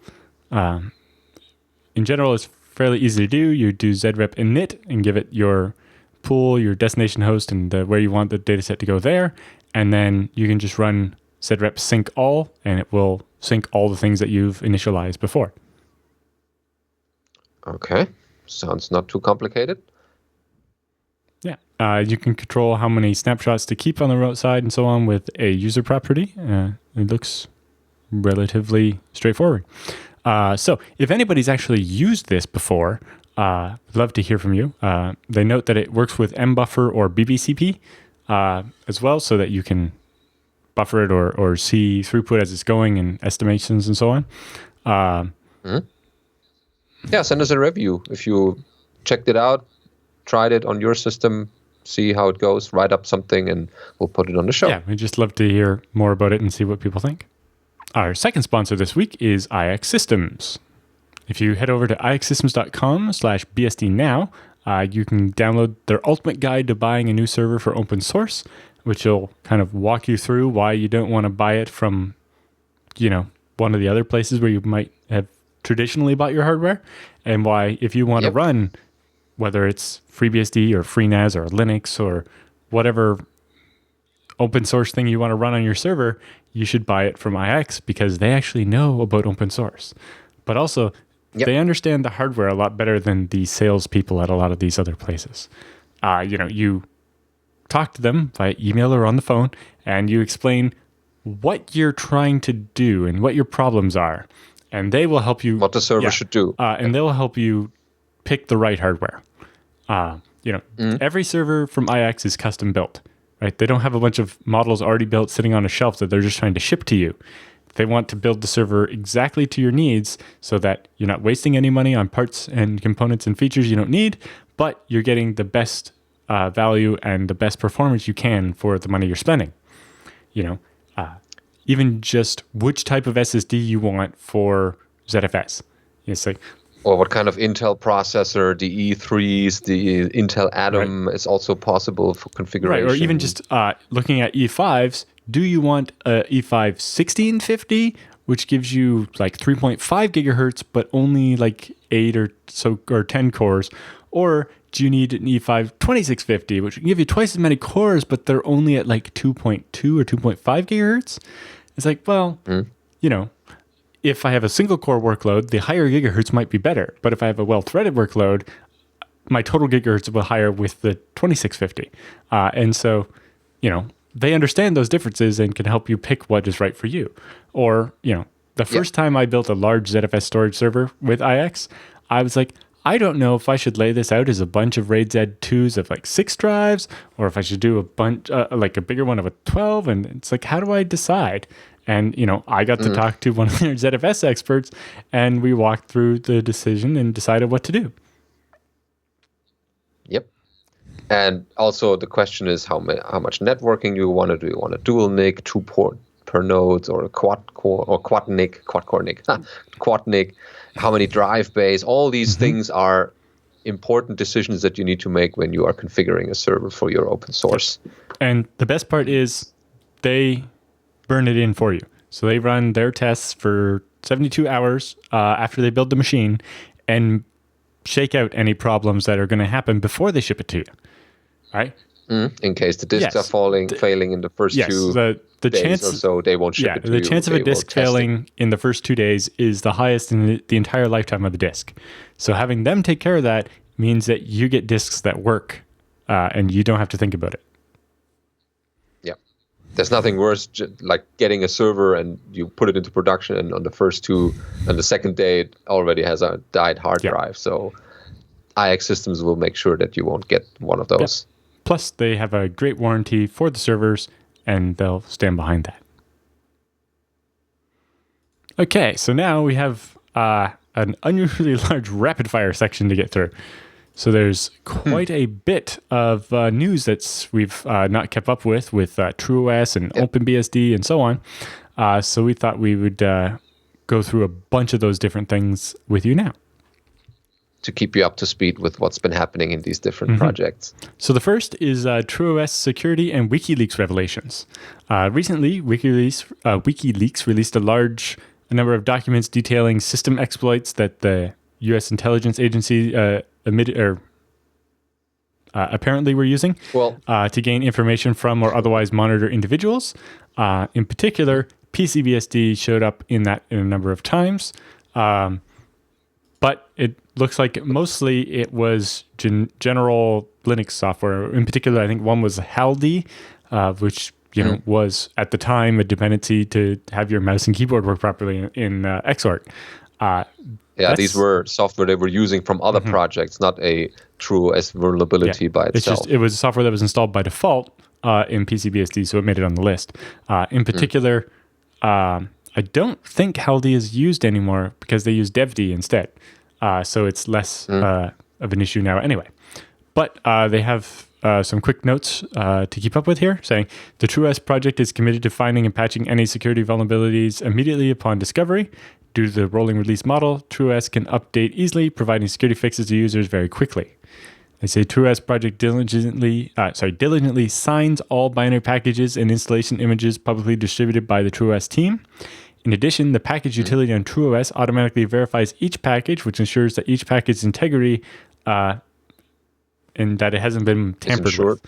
In general, it's fairly easy to do. You do ZREP init and give it your pool, your destination host, and where you want the dataset to go there. And then you can just run ZREP sync all, and it will sync all the things that you've initialized before. Okay. Sounds not too complicated. Yeah. You can control how many snapshots to keep on the route side and so on with a user property. It looks relatively straightforward. So if anybody's actually used this before, I'd love to hear from you. They note that it works with mbuffer or BBCP as well, so that you can buffer it or see throughput as it's going and estimations and so on. Yeah, send us a review if you checked it out, tried it on your system, see how it goes, write up something, and we'll put it on the show. Yeah, we'd just love to hear more about it and see what people think. Our second sponsor this week is IX Systems. If you head over to ixsystems.com/BSDNow, you can download their ultimate guide to buying a new server for open source, which will kind of walk you through why you don't want to buy it from, one of the other places where you might have traditionally bought your hardware, and why if you want to run, whether it's FreeBSD or FreeNAS or Linux or whatever open source thing you want to run on your server, you should buy it from IX because they actually know about open source. But also, they understand the hardware a lot better than the salespeople at a lot of these other places. You talk to them via email or on the phone, and you explain what you're trying to do and what your problems are. And they will help you... What the server should do. And they'll help you pick the right hardware. Every server from IX is custom built, right? They don't have a bunch of models already built sitting on a shelf that they're just trying to ship to you. They want to build the server exactly to your needs so that you're not wasting any money on parts and components and features you don't need, but you're getting the best value and the best performance you can for the money you're spending. Even just which type of SSD you want for ZFS. It's like, or what kind of Intel processor, the E3s, the Intel Atom is also possible for configuration. Right, or even just looking at E5s, do you want a E5 1650, which gives you like 3.5 gigahertz, but only like 8 or 10 cores? Or do you need an E5 2650, which can give you twice as many cores, but they're only at like 2.2 or 2.5 gigahertz? It's like, well, you know, if I have a single core workload, the higher gigahertz might be better. But if I have a well-threaded workload, my total gigahertz will be higher with the 2650. And so, you know, they understand those differences and can help you pick what is right for you. Or, you know, the first time I built a large ZFS storage server with IX, I was like, I don't know if I should lay this out as a bunch of RAID Z2s of like 6 drives, or if I should do a bunch, like a bigger one of a 12. And it's like, how do I decide? And, you know, I got to talk to one of their ZFS experts, and we walked through the decision and decided what to do. Yep. And also the question is how much networking you want to do. You want a dual NIC, 2 port per node, or a quad core, or quad core NIC, quad NIC. How many drive bays? All these things are important decisions that you need to make when you are configuring a server for your open source. And the best part is they burn it in for you. So they run their tests for 72 hours after they build the machine and shake out any problems that are going to happen before they ship it to you. Right? In case the disks are failing in the first 2 the days chance, or so, they won't ship it to you. The chance of a disk failing in the first 2 days is the highest in the entire lifetime of the disk. So having them take care of that means that you get disks that work and you don't have to think about it. There's nothing worse like getting a server and you put it into production, and on the second day it already has a died hard drive. So IX systems will make sure that you won't get one of those. Plus, they have a great warranty for the servers, and they'll stand behind that. Okay, so now we have an unusually large rapid-fire section to get through. So there's quite a bit of news that we've not kept up with TrueOS and OpenBSD and so on. So we thought we would go through a bunch of those different things with you now. To keep you up to speed with what's been happening in these different projects. So the first is TrueOS security and WikiLeaks revelations. Recently, WikiLeaks released a number of documents detailing system exploits that the U.S. intelligence agency apparently were using to gain information from or otherwise monitor individuals. In particular, PCBSD showed up in that in a number of times. But it looks like mostly it was general Linux software. In particular, I think one was Haldy, which was at the time a dependency to have your mouse and keyboard work properly in Xort. These were software they were using from other projects, not a TrueOS vulnerability by itself. It was software that was installed by default in PCBSD, so it made it on the list. In particular, I don't think Haldy is used anymore because they use DevD instead. So it's less of an issue now anyway. But they have some quick notes to keep up with here, saying the TrueOS project is committed to finding and patching any security vulnerabilities immediately upon discovery. Due to the rolling release model, TrueOS can update easily, providing security fixes to users very quickly. They say TrueOS project diligently signs all binary packages and installation images publicly distributed by the TrueOS team. In addition, the package utility on TrueOS automatically verifies each package, which ensures that each package's integrity and that it hasn't been tampered with.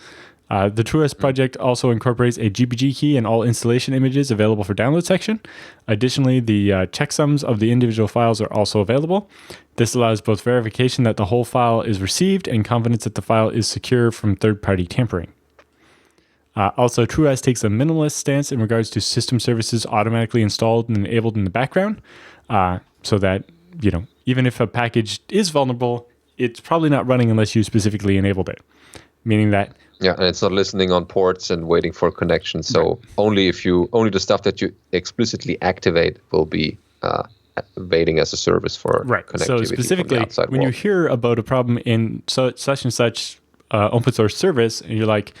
The TrueOS project also incorporates a GPG key in all installation images available for download section. Additionally, the checksums of the individual files are also available. This allows both verification that the whole file is received and confidence that the file is secure from third-party tampering. Also, TrueOS takes a minimalist stance in regards to system services automatically installed and enabled in the background, so that even if a package is vulnerable, it's probably not running unless you specifically enabled it. Meaning that and it's not listening on ports and waiting for connection. So only the stuff that you explicitly activate will be waiting as a service for connectivity. So specifically, from the outside when world. you hear about a problem in such and such open source service, and you're like,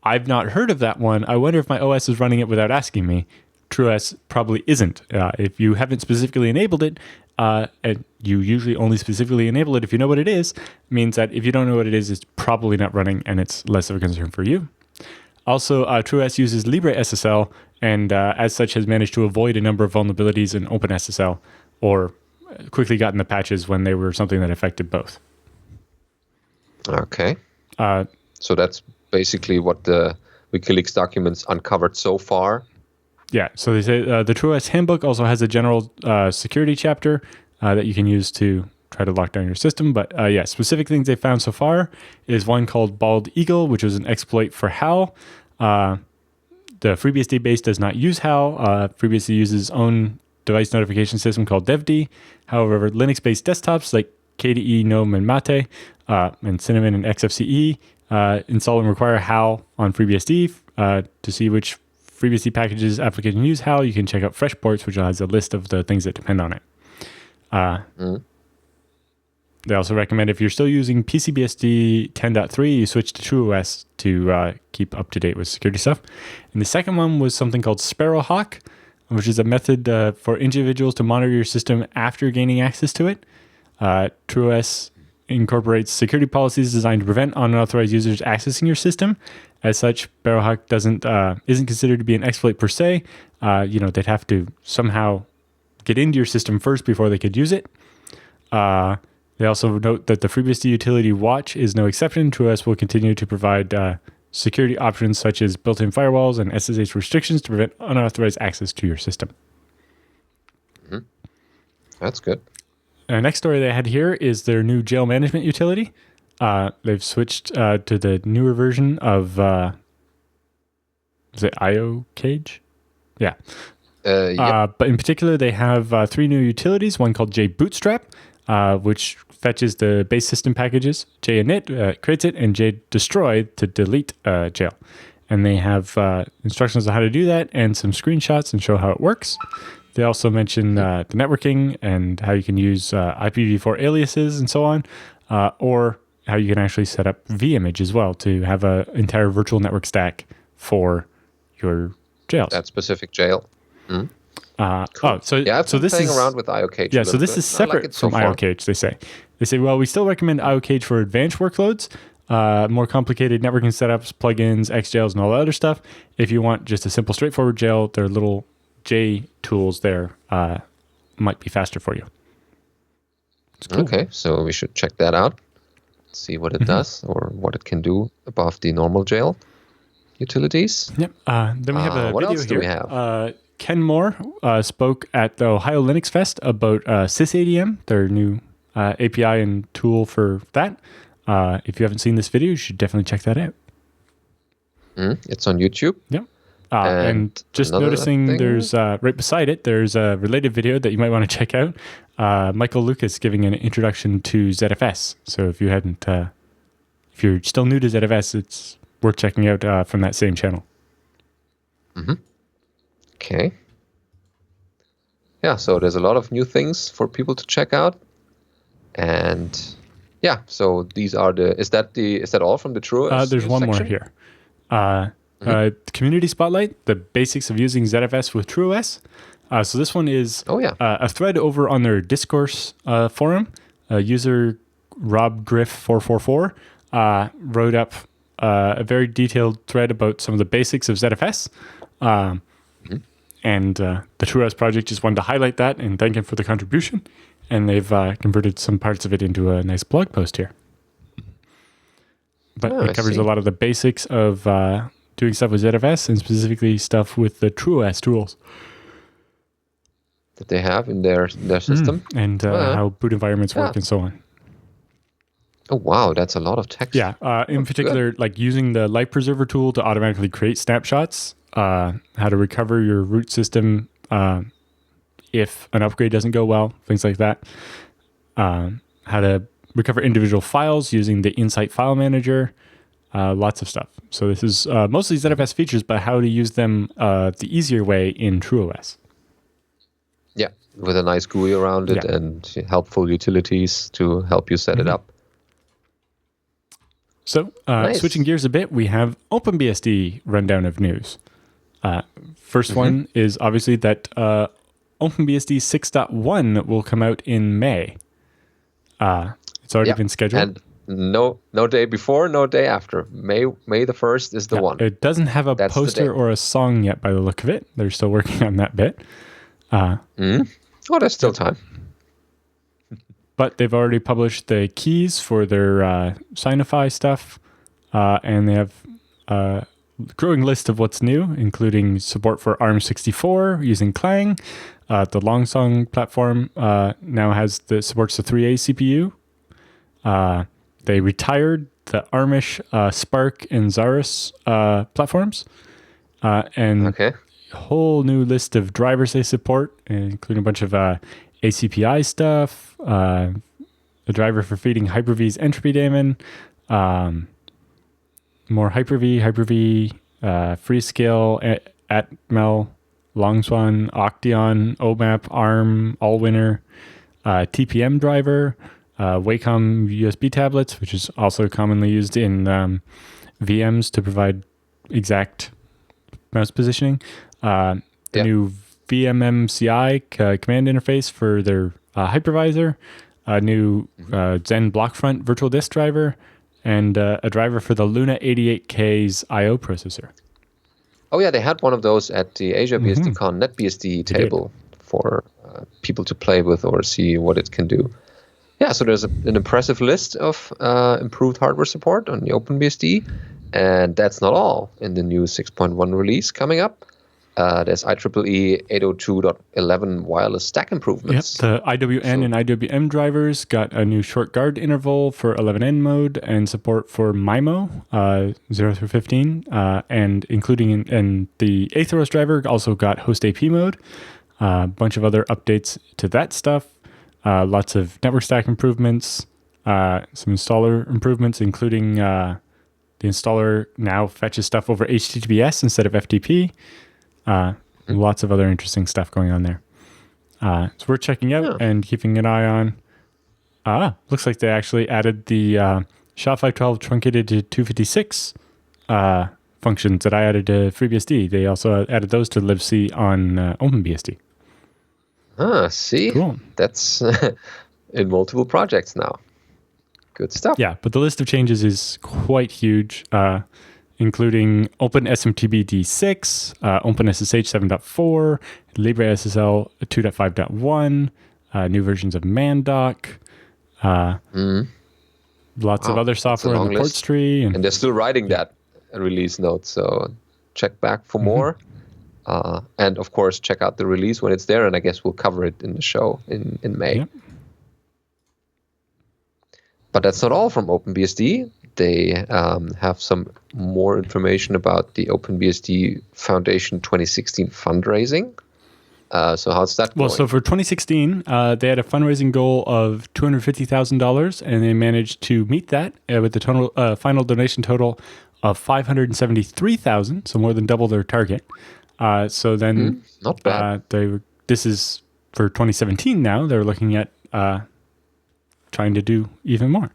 I've not heard of that one. I wonder if my OS is running it without asking me. TrueOS probably isn't. If you haven't specifically enabled it, and you usually only specifically enable it if you know what it is, means that if you don't know what it is, it's probably not running and it's less of a concern for you. Also, TrueOS uses LibreSSL and as such has managed to avoid a number of vulnerabilities in OpenSSL or quickly gotten the patches when they were something that affected both. Okay. So that's basically what the WikiLeaks documents uncovered so far. Yeah. So they say the TrueOS handbook also has a general security chapter that you can use to try to lock down your system. But yeah, specific things they found so far is one called Bald Eagle, which was an exploit for HAL. The FreeBSD base does not use HAL. FreeBSD uses its own device notification system called DevD. However, Linux-based desktops like KDE, GNOME, and Mate, and Cinnamon and XFCE install and require HAL on FreeBSD. To see which FreeBSD packages application use HAL, you can check out Freshports, which has a list of the things that depend on it. They also recommend if you're still using PCBSD 10.3, you switch to TrueOS to keep up to date with security stuff. And the second one was something called Sparrowhawk, which is a method for individuals to monitor your system after gaining access to it. TrueOS incorporates security policies designed to prevent unauthorized users accessing your system. As such, Sparrowhawk isn't considered to be an exploit per se. They'd have to somehow get into your system first before they could use it. They also note that the FreeBSD utility Watch is no exception. TrueOS will continue to provide security options such as built-in firewalls and SSH restrictions to prevent unauthorized access to your system. Mm-hmm. That's good. Next story they had here is their new jail management utility. They've switched to the newer version of, is it IO Cage? Yeah. Yep. But in particular, they have 3 new utilities, one called JBootstrap, which fetches the base system packages, JInit creates it, and JDestroy to delete jail. And they have instructions on how to do that and some screenshots and show how it works. They also mention the networking and how you can use IPv4 aliases and so on, or how you can actually set up vImage as well to have an entire virtual network stack for your jails. That specific jail. Mm-hmm. Cool. I've been this playing is around with IOCage. Yeah, so this is separate from IOCage. They say, well, we still recommend IOCage for advanced workloads, more complicated networking setups, plugins, XJails, and all that other stuff. If you want just a simple, straightforward jail, their little J tools there might be faster for you. Cool. Okay, so we should check that out, see what it does or what it can do above the normal jail utilities. Yep. Then we have a what video else here. Do we have? Ken Moore spoke at the Ohio Linux Fest about sysadm, their new API and tool for that. If you haven't seen this video, you should definitely check that out. It's on YouTube. Yep. And just noticing there's right beside it, there's a related video that you might want to check out. Michael Lucas giving an introduction to ZFS. So if you're still new to ZFS, it's worth checking out from that same channel. Mm-hmm. Okay. Yeah, so there's a lot of new things for people to check out. And yeah, so these are is that all from the TrueOS? There's one more here. Community Spotlight, the basics of using ZFS with TrueOS. So this one is a thread over on their discourse forum. User Rob Griff 444 wrote up a very detailed thread about some of the basics of ZFS. And the TrueOS project just wanted to highlight that and thank him for the contribution. And they've converted some parts of it into a nice blog post here. But it covers a lot of the basics of doing stuff with ZFS and specifically stuff with the TrueOS tools that they have in their system. And how boot environments work and so on. Oh, wow. That's a lot of text. Yeah. In particular, like using the Light Preserver tool to automatically create snapshots, how to recover your root system if an upgrade doesn't go well, things like that. How to recover individual files using the Insight File Manager, lots of stuff. So this is mostly ZFS features, but how to use them the easier way in TrueOS. Yeah, with a nice GUI around it and helpful utilities to help you set it up. So switching gears a bit, we have OpenBSD rundown of news. First one is obviously that OpenBSD 6.1 will come out in May. It's already been scheduled. And no day before, no day after. May the 1st is the one. It doesn't have a poster or a song yet by the look of it. They're still working on that bit. Oh, there's still time. but they've already published the keys for their Signify stuff, and they have a growing list of what's new, including support for ARM64 using Clang. The Longsong platform now supports the 3A CPU. They retired the ARMish Spark and Zarus platforms, and a whole new list of drivers they support, including a bunch of ACPI stuff, a driver for feeding Hyper-V's entropy daemon, more Hyper-V, Freescale, Atmel, Longswan, Octeon, OMAP, ARM, Allwinner, TPM driver, Wacom USB tablets, which is also commonly used in VMs to provide exact mouse positioning. The new VMMCI command interface for their hypervisor, a new Zen Blockfront virtual disk driver, and a driver for the Luna 88K's I/O processor. Oh yeah, they had one of those at the Asia BSDCon NetBSD table for people to play with or see what it can do. Yeah, so there's an impressive list of improved hardware support on the OpenBSD, and that's not all. In the new 6.1 release coming up, there's IEEE 802.11 wireless stack improvements. Yep, the IWN and IWM drivers got a new short guard interval for 11N mode and support for MIMO 0 through 15, and including in the Atheros driver also got host AP mode. A bunch of other updates to that stuff. Lots of network stack improvements, some installer improvements, including the installer now fetches stuff over HTTPS instead of FTP. Lots of other interesting stuff going on there. So we're checking out and keeping an eye on. Looks like they actually added the SHA-512 truncated to 256 functions that I added to FreeBSD. They also added those to libc on OpenBSD. See? Cool. That's in multiple projects now. Good stuff. Yeah, but the list of changes is quite huge, including OpenSMTP D6, OpenSSH 7.4, LibreSSL 2.5.1, new versions of Mandoc, lots of other software in the ports tree. And they're still writing that release note, so check back for more. And of course, check out the release when it's there, and I guess we'll cover it in the show in May. Yep. But that's not all from OpenBSD. They have some more information about the OpenBSD Foundation 2016 fundraising. So how's that going? Well, so for 2016, they had a fundraising goal of $250,000, and they managed to meet that with the total final donation total of $573,000, so more than double their target. So then, not bad. This is for 2017 now. They're looking at trying to do even more.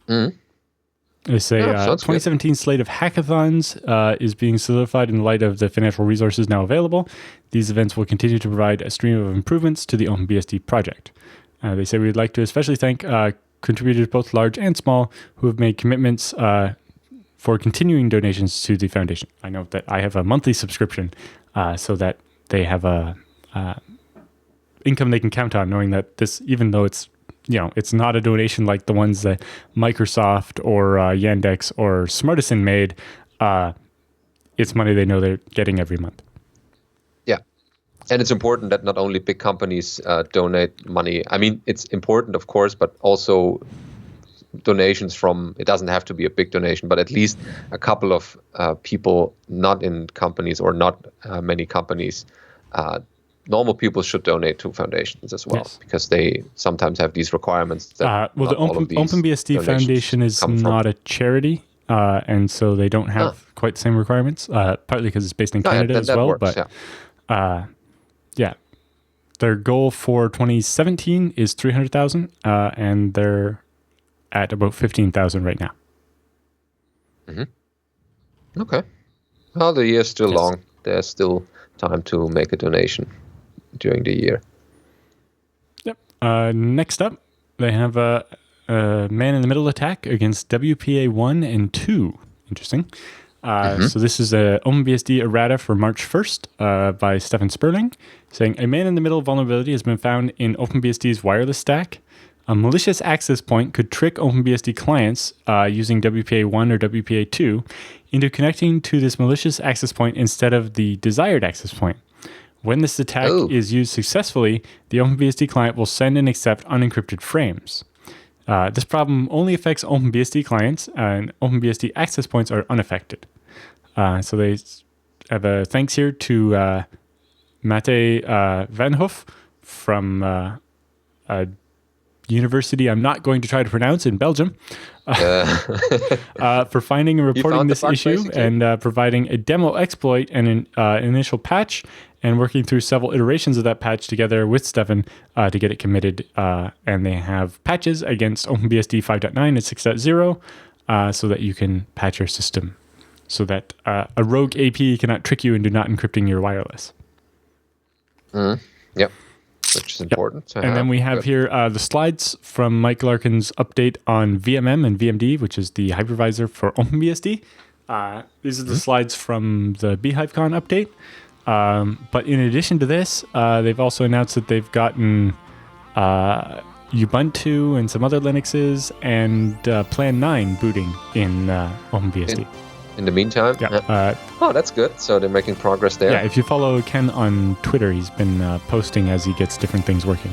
They say 2017 slate of hackathons is being solidified in light of the financial resources now available. These events will continue to provide a stream of improvements to the OpenBSD project. They say we'd like to especially thank contributors both large and small who have made commitments for continuing donations to the foundation. I know that I have a monthly subscription so that they have a income they can count on, knowing that this, even though it's not a donation like the ones that Microsoft or Yandex or Smartisan made, it's money they know they're getting every month. Yeah. And it's important that not only big companies donate money. I mean, it's important, of course, but also donations from, it doesn't have to be a big donation, but at least a couple of people not in companies or not many companies. Normal people should donate to foundations as well, because they sometimes have these requirements. That well, the OpenBSD Foundation is not a charity, and so they don't have quite the same requirements, partly because it's based in Canada as well. Works, but their goal for 2017 is 300,000, and they're at about 15,000 right now. Okay. Well, the year's still long. There's still time to make a donation during the year. Yep. Next up, they have a man-in-the-middle attack against WPA 1 and 2. Interesting. So this is a OpenBSD errata for March 1st by Stefan Sperling, saying a man-in-the-middle vulnerability has been found in OpenBSD's wireless stack. A malicious access point could trick OpenBSD clients using WPA1 or WPA2 into connecting to this malicious access point instead of the desired access point. When this attack is used successfully, the OpenBSD client will send and accept unencrypted frames. This problem only affects OpenBSD clients, and OpenBSD access points are unaffected. So they have a thanks here to Mate Vanhoef from a university I'm not going to try to pronounce in Belgium, for finding and reporting this issue and providing a demo exploit and an initial patch, and working through several iterations of that patch together with Stefan to get it committed. And they have patches against OpenBSD 5.9 and 6.0 so that you can patch your system so that a rogue AP cannot trick you into not encrypting your wireless. Yep. Which is important. And then we have here the slides from Mike Larkin's update on VMM and VMD, which is the hypervisor for OpenBSD. These are the slides from the BeehiveCon update. But in addition to this, they've also announced that they've gotten Ubuntu and some other Linuxes and Plan 9 booting in OpenBSD. In the meantime? Yeah. That's good. So they're making progress there. Yeah, if you follow Ken on Twitter, he's been posting as he gets different things working.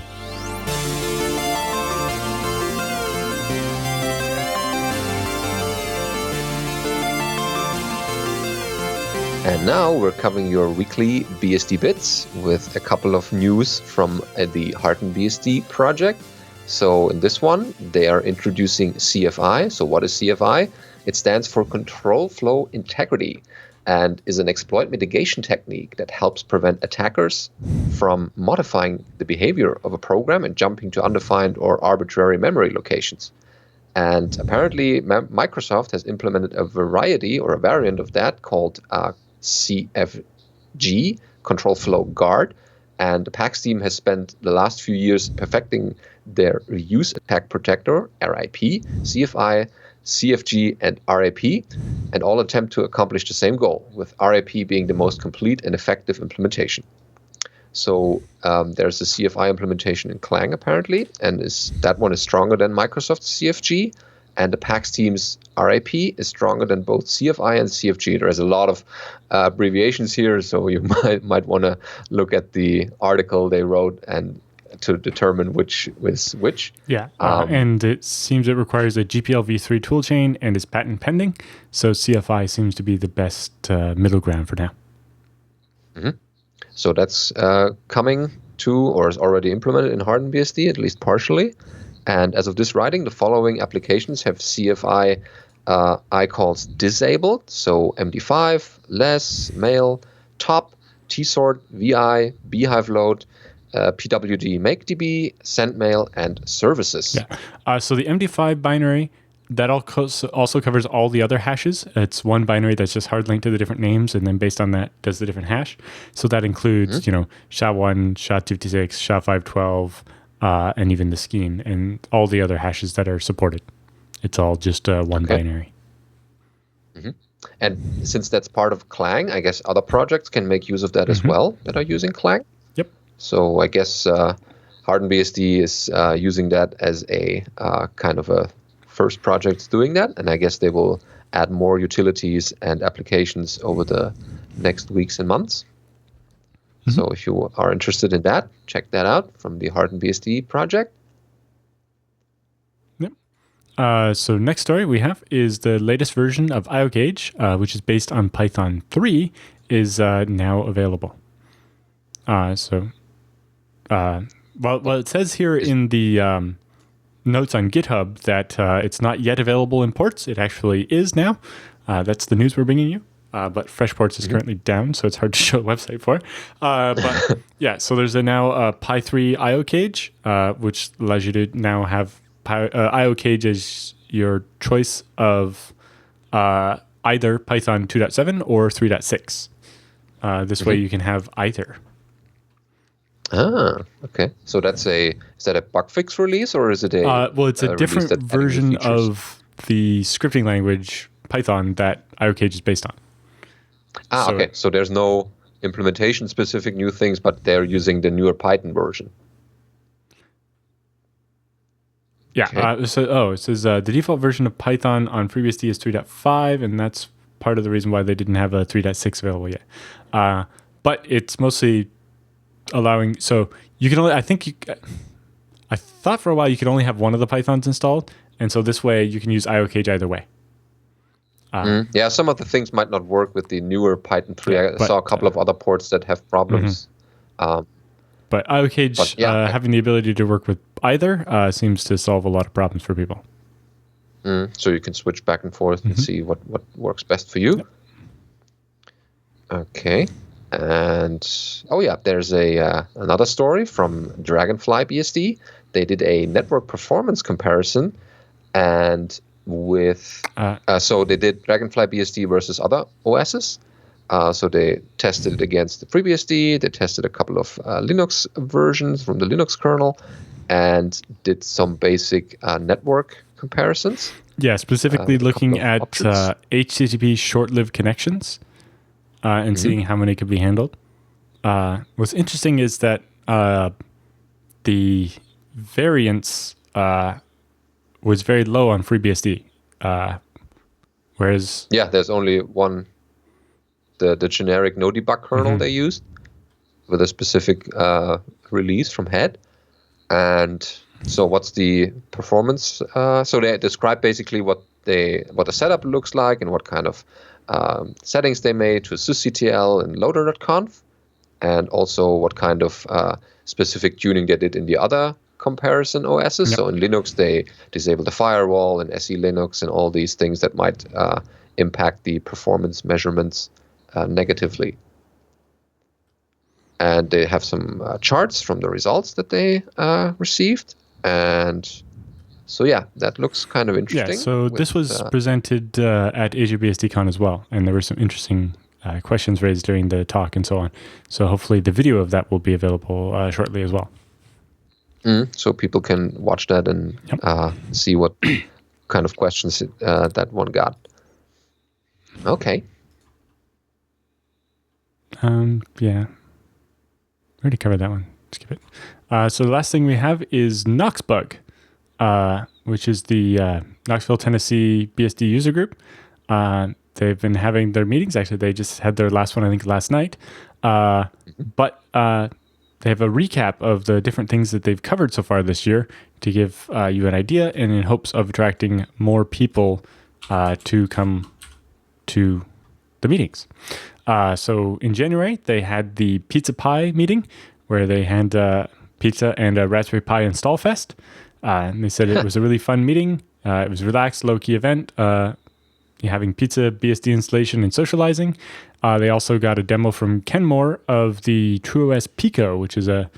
And now we're covering your weekly BSD bits with a couple of news from the HardenedBSD project. So in this one, they are introducing CFI. So what is CFI? It stands for Control Flow Integrity and is an exploit mitigation technique that helps prevent attackers from modifying the behavior of a program and jumping to undefined or arbitrary memory locations. And apparently Microsoft has implemented a variant of that called CFG, Control Flow Guard. And the PAX team has spent the last few years perfecting their reuse attack protector, RIP, CFI, CFG, and RIP, and all attempt to accomplish the same goal, with RIP being the most complete and effective implementation. So there's a CFI implementation in Clang, apparently, and that one is stronger than Microsoft's CFG, and the PAX team's RIP is stronger than both CFI and CFG. There's a lot of abbreviations here, so you might want to look at the article they wrote and to determine which is which. Yeah, and it seems it requires a GPL v3 toolchain and is patent pending, so CFI seems to be the best middle ground for now. Mm-hmm. So that's coming to, or is already implemented in HardenedBSD, at least partially. And as of this writing, the following applications have CFI icalls disabled, so MD5, less, mail, top, tsort, VI, beehive load, PWD makedb, sendmail, and services. Yeah. So the MD5 binary, that also covers all the other hashes. It's one binary that's just hard linked to the different names, and then based on that does the different hash. So that includes, SHA-1, SHA-256, SHA-512, and even the scheme, and all the other hashes that are supported. It's all just one binary. Mm-hmm. And since that's part of Clang, I guess other projects can make use of that as well that are using Clang. Yep. So I guess HardenedBSD is using that as a kind of a first project doing that, and I guess they will add more utilities and applications over the next weeks and months. Mm-hmm. So if you are interested in that, check that out from the HardenedBSD project. Yep. So next story we have is the latest version of IOCage, which is based on Python 3, is now available. Well, it says here in the notes on GitHub that it's not yet available in ports. It actually is now. That's the news we're bringing you. But Freshports is currently down, so it's hard to show a website for. But yeah, so there's now a Py3 IOCage, which allows you to now have IOCage as your choice of either Python 2.7 or 3.6. This way you can have either. Ah, okay. So is that a bug fix release, or is it a well, it's a different version of the scripting language Python that IOCage is based on. Okay. So there's no implementation-specific new things, but they're using the newer Python version. Yeah. Okay. It says the default version of Python on FreeBSD is 3.5, and that's part of the reason why they didn't have a 3.6 available yet. But it's mostly allowing. So you can only. I thought for a while you could only have one of the Pythons installed, and so this way you can use IOCage either way. Yeah, some of the things might not work with the newer Python 3. I saw a couple of other ports that have problems. But IOCage having the ability to work with either seems to solve a lot of problems for people. So you can switch back and forth and see what works best for you. Yep. Okay. And there's another story from Dragonfly BSD. They did a network performance comparison, and so they did Dragonfly BSD versus other OSs. So they tested it against the FreeBSD. They tested a couple of Linux versions from the Linux kernel, and did some basic network comparisons. Yeah, specifically looking at HTTP short-lived connections and seeing how many could be handled. What's interesting is that the variance was very low on FreeBSD, whereas there's only one, the generic no debug kernel they used with a specific release from head. And so what's the performance? So they describe basically what the setup looks like and what kind of settings they made to sysctl and loader.conf, and also what kind of specific tuning they did in the other comparison OSs. Yep. So in Linux, they disabled the firewall, and SE Linux, and all these things that might impact the performance measurements negatively. And they have some charts from the results that they received. And so, that looks kind of interesting. Yeah, so this was presented at AsiaBSDCon as well, and there were some interesting questions raised during the talk and so on. So hopefully the video of that will be available shortly as well. So people can watch that and see what kind of questions that one got. Okay. Yeah. Already covered that one. Skip it. So the last thing we have is Knoxbug, which is the Knoxville, Tennessee BSD user group. They've been having their meetings. Actually, they just had their last one, I think, last night. But they have a recap of the different things that they've covered so far this year to give you an idea, and in hopes of attracting more people to come to the meetings. So in January, they had the Pizza Pie meeting where they had pizza and a Raspberry Pi install fest. And they said it was a really fun meeting. It was a relaxed, low-key event, having pizza, BSD installation, and socializing. They also got a demo from Ken Moore of the TrueOS Pico, which is a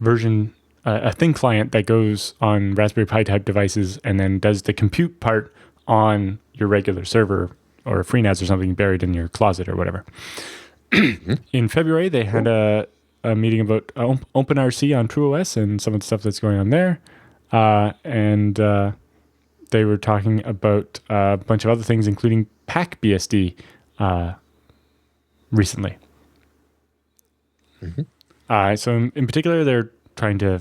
version, a thin client that goes on Raspberry Pi type devices and then does the compute part on your regular server or a FreeNAS or something buried in your closet or whatever. In February, they had a meeting about OpenRC on TrueOS and some of the stuff that's going on there. And they were talking about a bunch of other things, including PackBSD recently. So in particular, they're trying to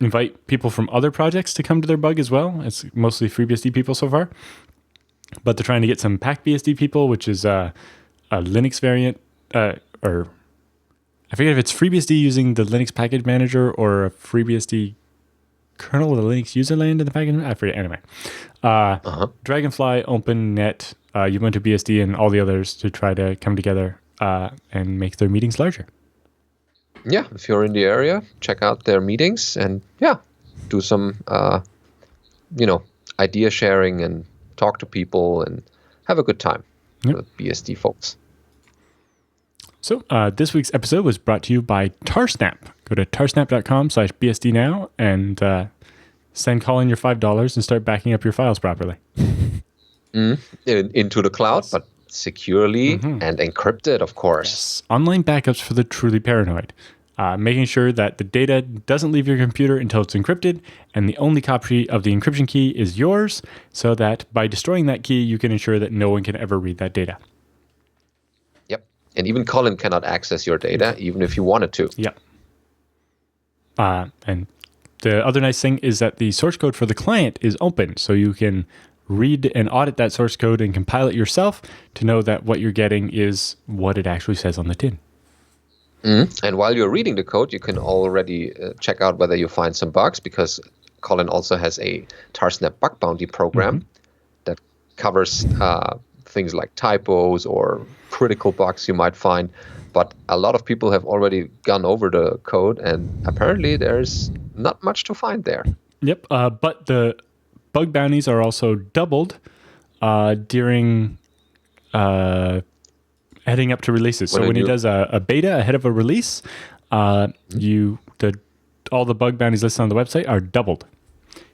invite people from other projects to come to their bug as well. It's mostly FreeBSD people so far. But they're trying to get some PackBSD people, which is a Linux variant, or I forget if it's FreeBSD using the Linux package manager or a FreeBSD kernel with a Linux userland in the package. I forget. Anyway, Dragonfly, OpenNet, Ubuntu BSD, and all the others to try to come together and make their meetings larger. Yeah, if you're in the area, check out their meetings and do some idea sharing and talk to people and have a good time with BSD folks. So this week's episode was brought to you by Tarsnap. Go to tarsnap.com/BSDNow and call in your $5 and start backing up your files properly. Into the cloud, but securely and encrypted, of course. Yes. Online backups for the truly paranoid. making sure that the data doesn't leave your computer until it's encrypted, and the only copy of the encryption key is yours, so that by destroying that key, you can ensure that no one can ever read that data. Yep. And even Colin cannot access your data, even if you wanted to. Yep. And the other nice thing is that the source code for the client is open, so you can read and audit that source code and compile it yourself to know that what you're getting is what it actually says on the tin. And while you're reading the code, you can already check out whether you find some bugs, because Colin also has a Tarsnap bug bounty program that covers things like typos or critical bugs you might find. But a lot of people have already gone over the code, and apparently there's not much to find there. Yep, but the bug bounties are also doubled during heading up to releases. So when he does a beta ahead of a release, all the bug bounties listed on the website are doubled.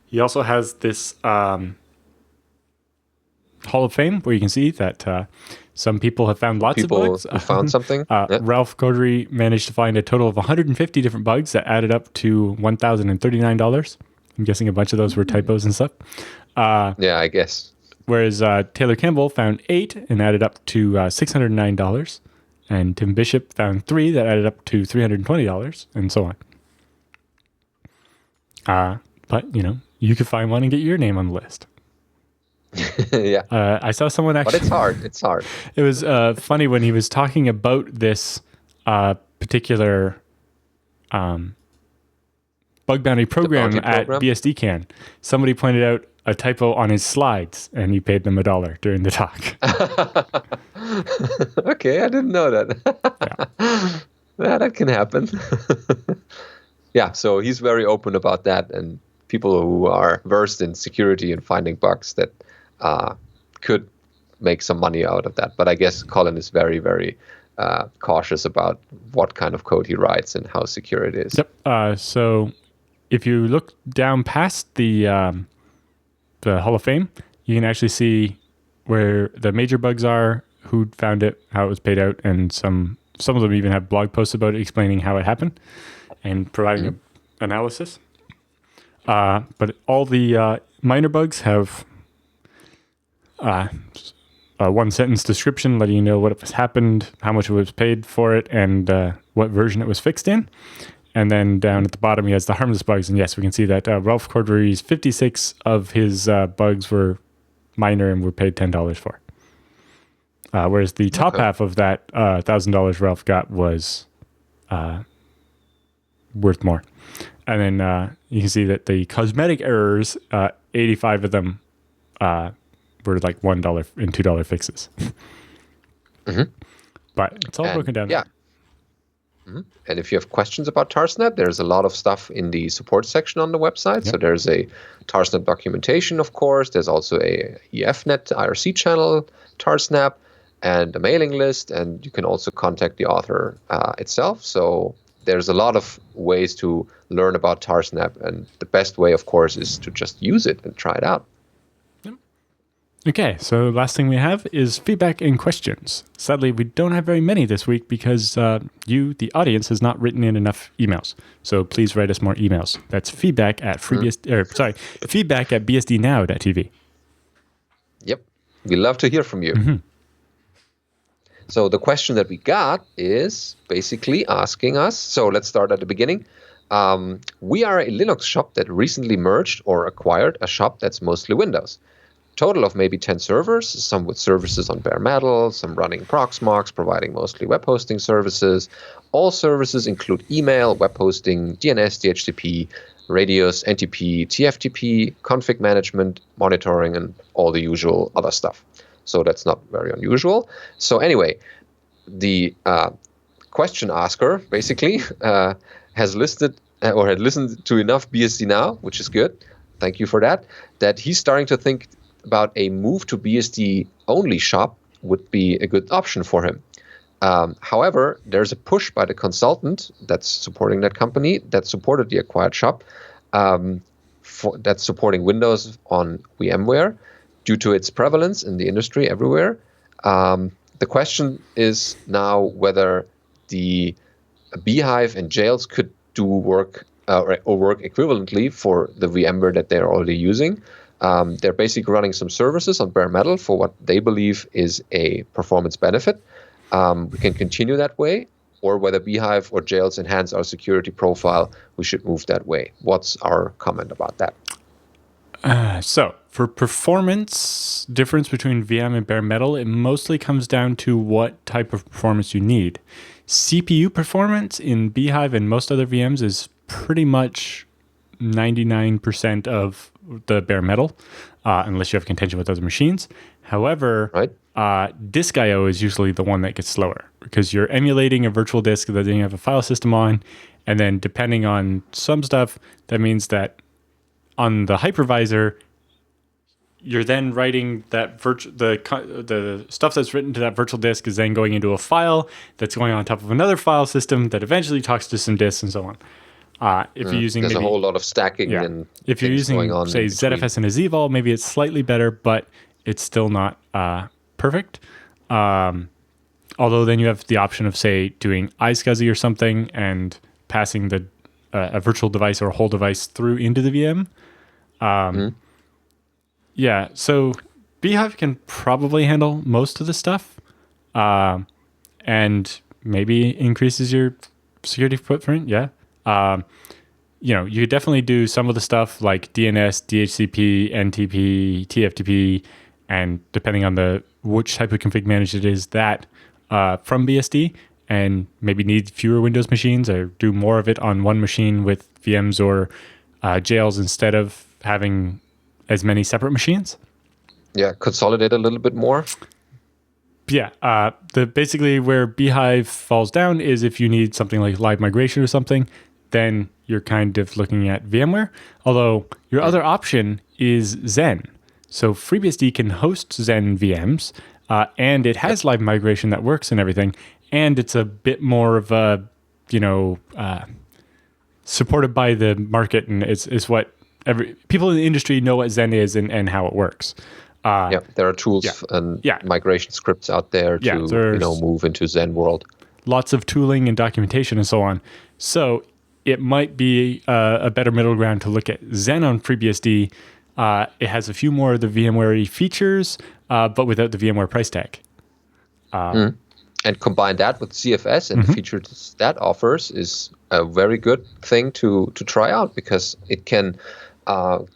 He also has this Hall of Fame where you can see that some people have found lots of bugs. People found something. Ralph Codry managed to find a total of 150 different bugs that added up to $1,039. I'm guessing a bunch of those were typos and stuff. Yeah, I guess. Whereas Taylor Campbell found 8 and added up to $609. And Tim Bishop found 3 that added up to $320, and so on. But, you could find one and get your name on the list. Yeah. I saw someone actually... But it's hard. It's hard. It was funny when he was talking about this particular bug bounty program at BSDCan. Somebody pointed out a typo on his slides, and he paid them $1 during the talk. Okay, I didn't know that. Yeah, that can happen. Yeah, so he's very open about that, and people who are versed in security and finding bugs that could make some money out of that. But I guess Colin is very, very cautious about what kind of code he writes and how secure it is. Yep. So if you look down past the Hall of Fame, you can actually see where the major bugs are, who found it, how it was paid out, and some of them even have blog posts about it explaining how it happened and providing an analysis. But all the minor bugs have a one-sentence description letting you know what has happened, how much it was paid for it, and what version it was fixed in. And then down at the bottom, he has the harmless bugs. And yes, we can see that Ralph Cordry's 56 of his bugs were minor and were paid $10 for. Whereas the top half of that $1,000 Ralph got was worth more. And then you can see that the cosmetic errors, 85 of them were like $1 and $2 fixes. But it's all broken down. Yeah. And if you have questions about Tarsnap, there's a lot of stuff in the support section on the website. Yep. So there's a Tarsnap documentation, of course. There's also a EFNet IRC channel, Tarsnap, and a mailing list. And you can also contact the author itself. So there's a lot of ways to learn about Tarsnap. And the best way, of course, is to just use it and try it out. Okay, so last thing we have is feedback and questions. Sadly, we don't have very many this week because you, the audience, has not written in enough emails. So please write us more emails. That's feedback at feedback at BSDNow.tv. Yep, we love to hear from you. So the question that we got is basically asking us. So let's start at the beginning. We are a Linux shop that recently merged or acquired a shop that's mostly Windows. Total of maybe 10 servers, some with services on bare metal, some running Proxmox, providing mostly web hosting services. All services include email, web hosting, DNS, DHCP, radios, NTP, TFTP, config management, monitoring, and all the usual other stuff. So that's not very unusual. So anyway, the question asker basically has listed or had listened to enough BSD Now, which is good. Thank you for that. That he's starting to think about a move to BSD only shop would be a good option for him. However, there's a push by the consultant that's supporting that company that supported the acquired shop that's supporting Windows on VMware due to its prevalence in the industry everywhere. The question is now whether the Beehive and Jails could do work or work equivalently for the VMware that they're already using. They're basically running some services on bare metal for what they believe is a performance benefit. We can continue that way, or whether Beehive or Jails enhance our security profile, we should move that way. What's our comment about that? So for performance difference between VM and bare metal, it mostly comes down to what type of performance you need. CPU performance in Beehive and most other VMs is pretty much 99% of the bare metal, unless you have contention with other machines. However, disk I/O is usually the one that gets slower because you're emulating a virtual disk that you have a file system on, and then depending on some stuff, that means that on the hypervisor, you're then writing that the stuff that's written to that virtual disk is then going into a file that's going on top of another file system that eventually talks to some disks and so on. If you're using there's a whole lot of stacking and if you're using say ZFS and a ZVol, maybe it's slightly better, but it's still not perfect. Although then you have the option of say doing iSCSI or something and passing the a virtual device or a whole device through into the VM. Yeah, so Beehive can probably handle most of the stuff, and maybe increases your security footprint. Yeah, you could definitely do some of the stuff like DNS, DHCP, NTP, TFTP, and depending on which type of config manager it is, that from BSD, and maybe need fewer Windows machines or do more of it on one machine with VMs or jails instead of having as many separate machines. Yeah, consolidate a little bit more. Yeah, basically where Beehive falls down is if you need something like live migration or something, then you're kind of looking at VMware. Although your other option is Xen. So FreeBSD can host Xen VMs, and it has live migration that works and everything, and it's a bit more of a, supported by the market, and it's what people in the industry know what Xen is and how it works. There are tools and migration scripts out there to move into Xen world. Lots of tooling and documentation and so on. So it might be a better middle ground to look at Xen on FreeBSD. It has a few more of the VMware features, but without the VMware price tag. And combine that with CFS and the features that offers is a very good thing to try out, because it can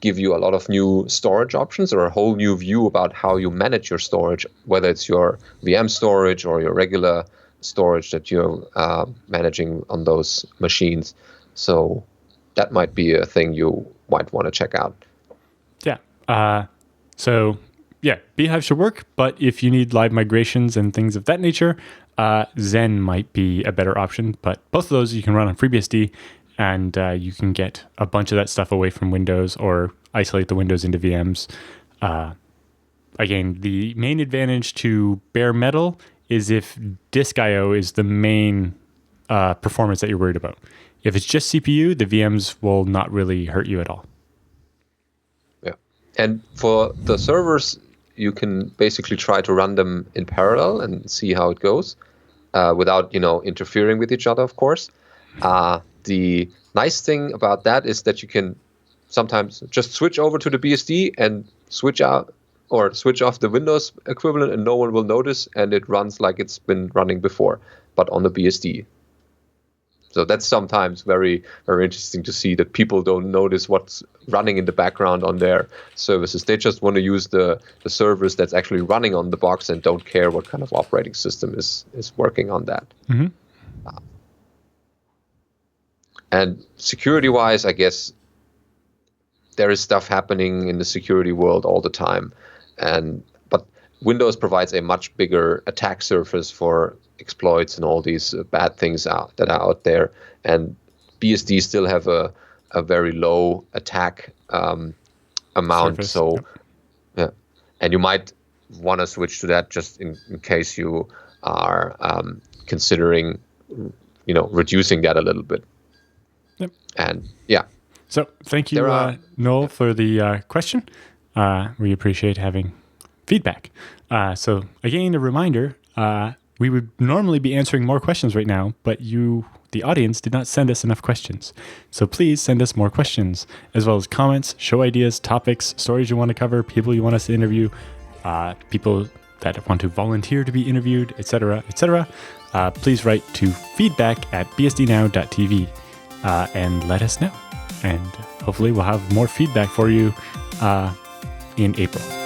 give you a lot of new storage options or a whole new view about how you manage your storage, whether it's your VM storage or your regular storage that you're managing on those machines. So that might be a thing you might want to check out. Yeah. Beehive should work, but if you need live migrations and things of that nature, Xen might be a better option. But both of those you can run on FreeBSD, and you can get a bunch of that stuff away from Windows or isolate the Windows into VMs. Again, the main advantage to bare metal is if disk I/O is the main performance that you're worried about. If it's just CPU, the VMs will not really hurt you at all. Yeah, and for the servers, you can basically try to run them in parallel and see how it goes without interfering with each other, of course. The nice thing about that is that you can sometimes just switch over to the BSD and switch out or switch off the Windows equivalent, and no one will notice, and it runs like it's been running before, but on the BSD. So that's sometimes very, very interesting to see that people don't notice what's running in the background on their services. They just want to use the service that's actually running on the box and don't care what kind of operating system is working on that. Mm-hmm. And security-wise, I guess there is stuff happening in the security world all the time, but Windows provides a much bigger attack surface for exploits and all these bad things that are out there. And BSD still have a very low attack amount. Surface, so, and you might want to switch to that just in case you are considering, reducing that a little bit. Yep. And so thank you, Noel, for the question. We appreciate having feedback. So again, a reminder, we would normally be answering more questions right now, but the the audience did not send us enough questions. So please send us more questions, as well as comments, show ideas, topics, stories you want to cover, people you want us to interview, people that want to volunteer to be interviewed, etc., etc. Please write to feedback@bsdnow.tv and let us know. And hopefully we'll have more feedback for you in April.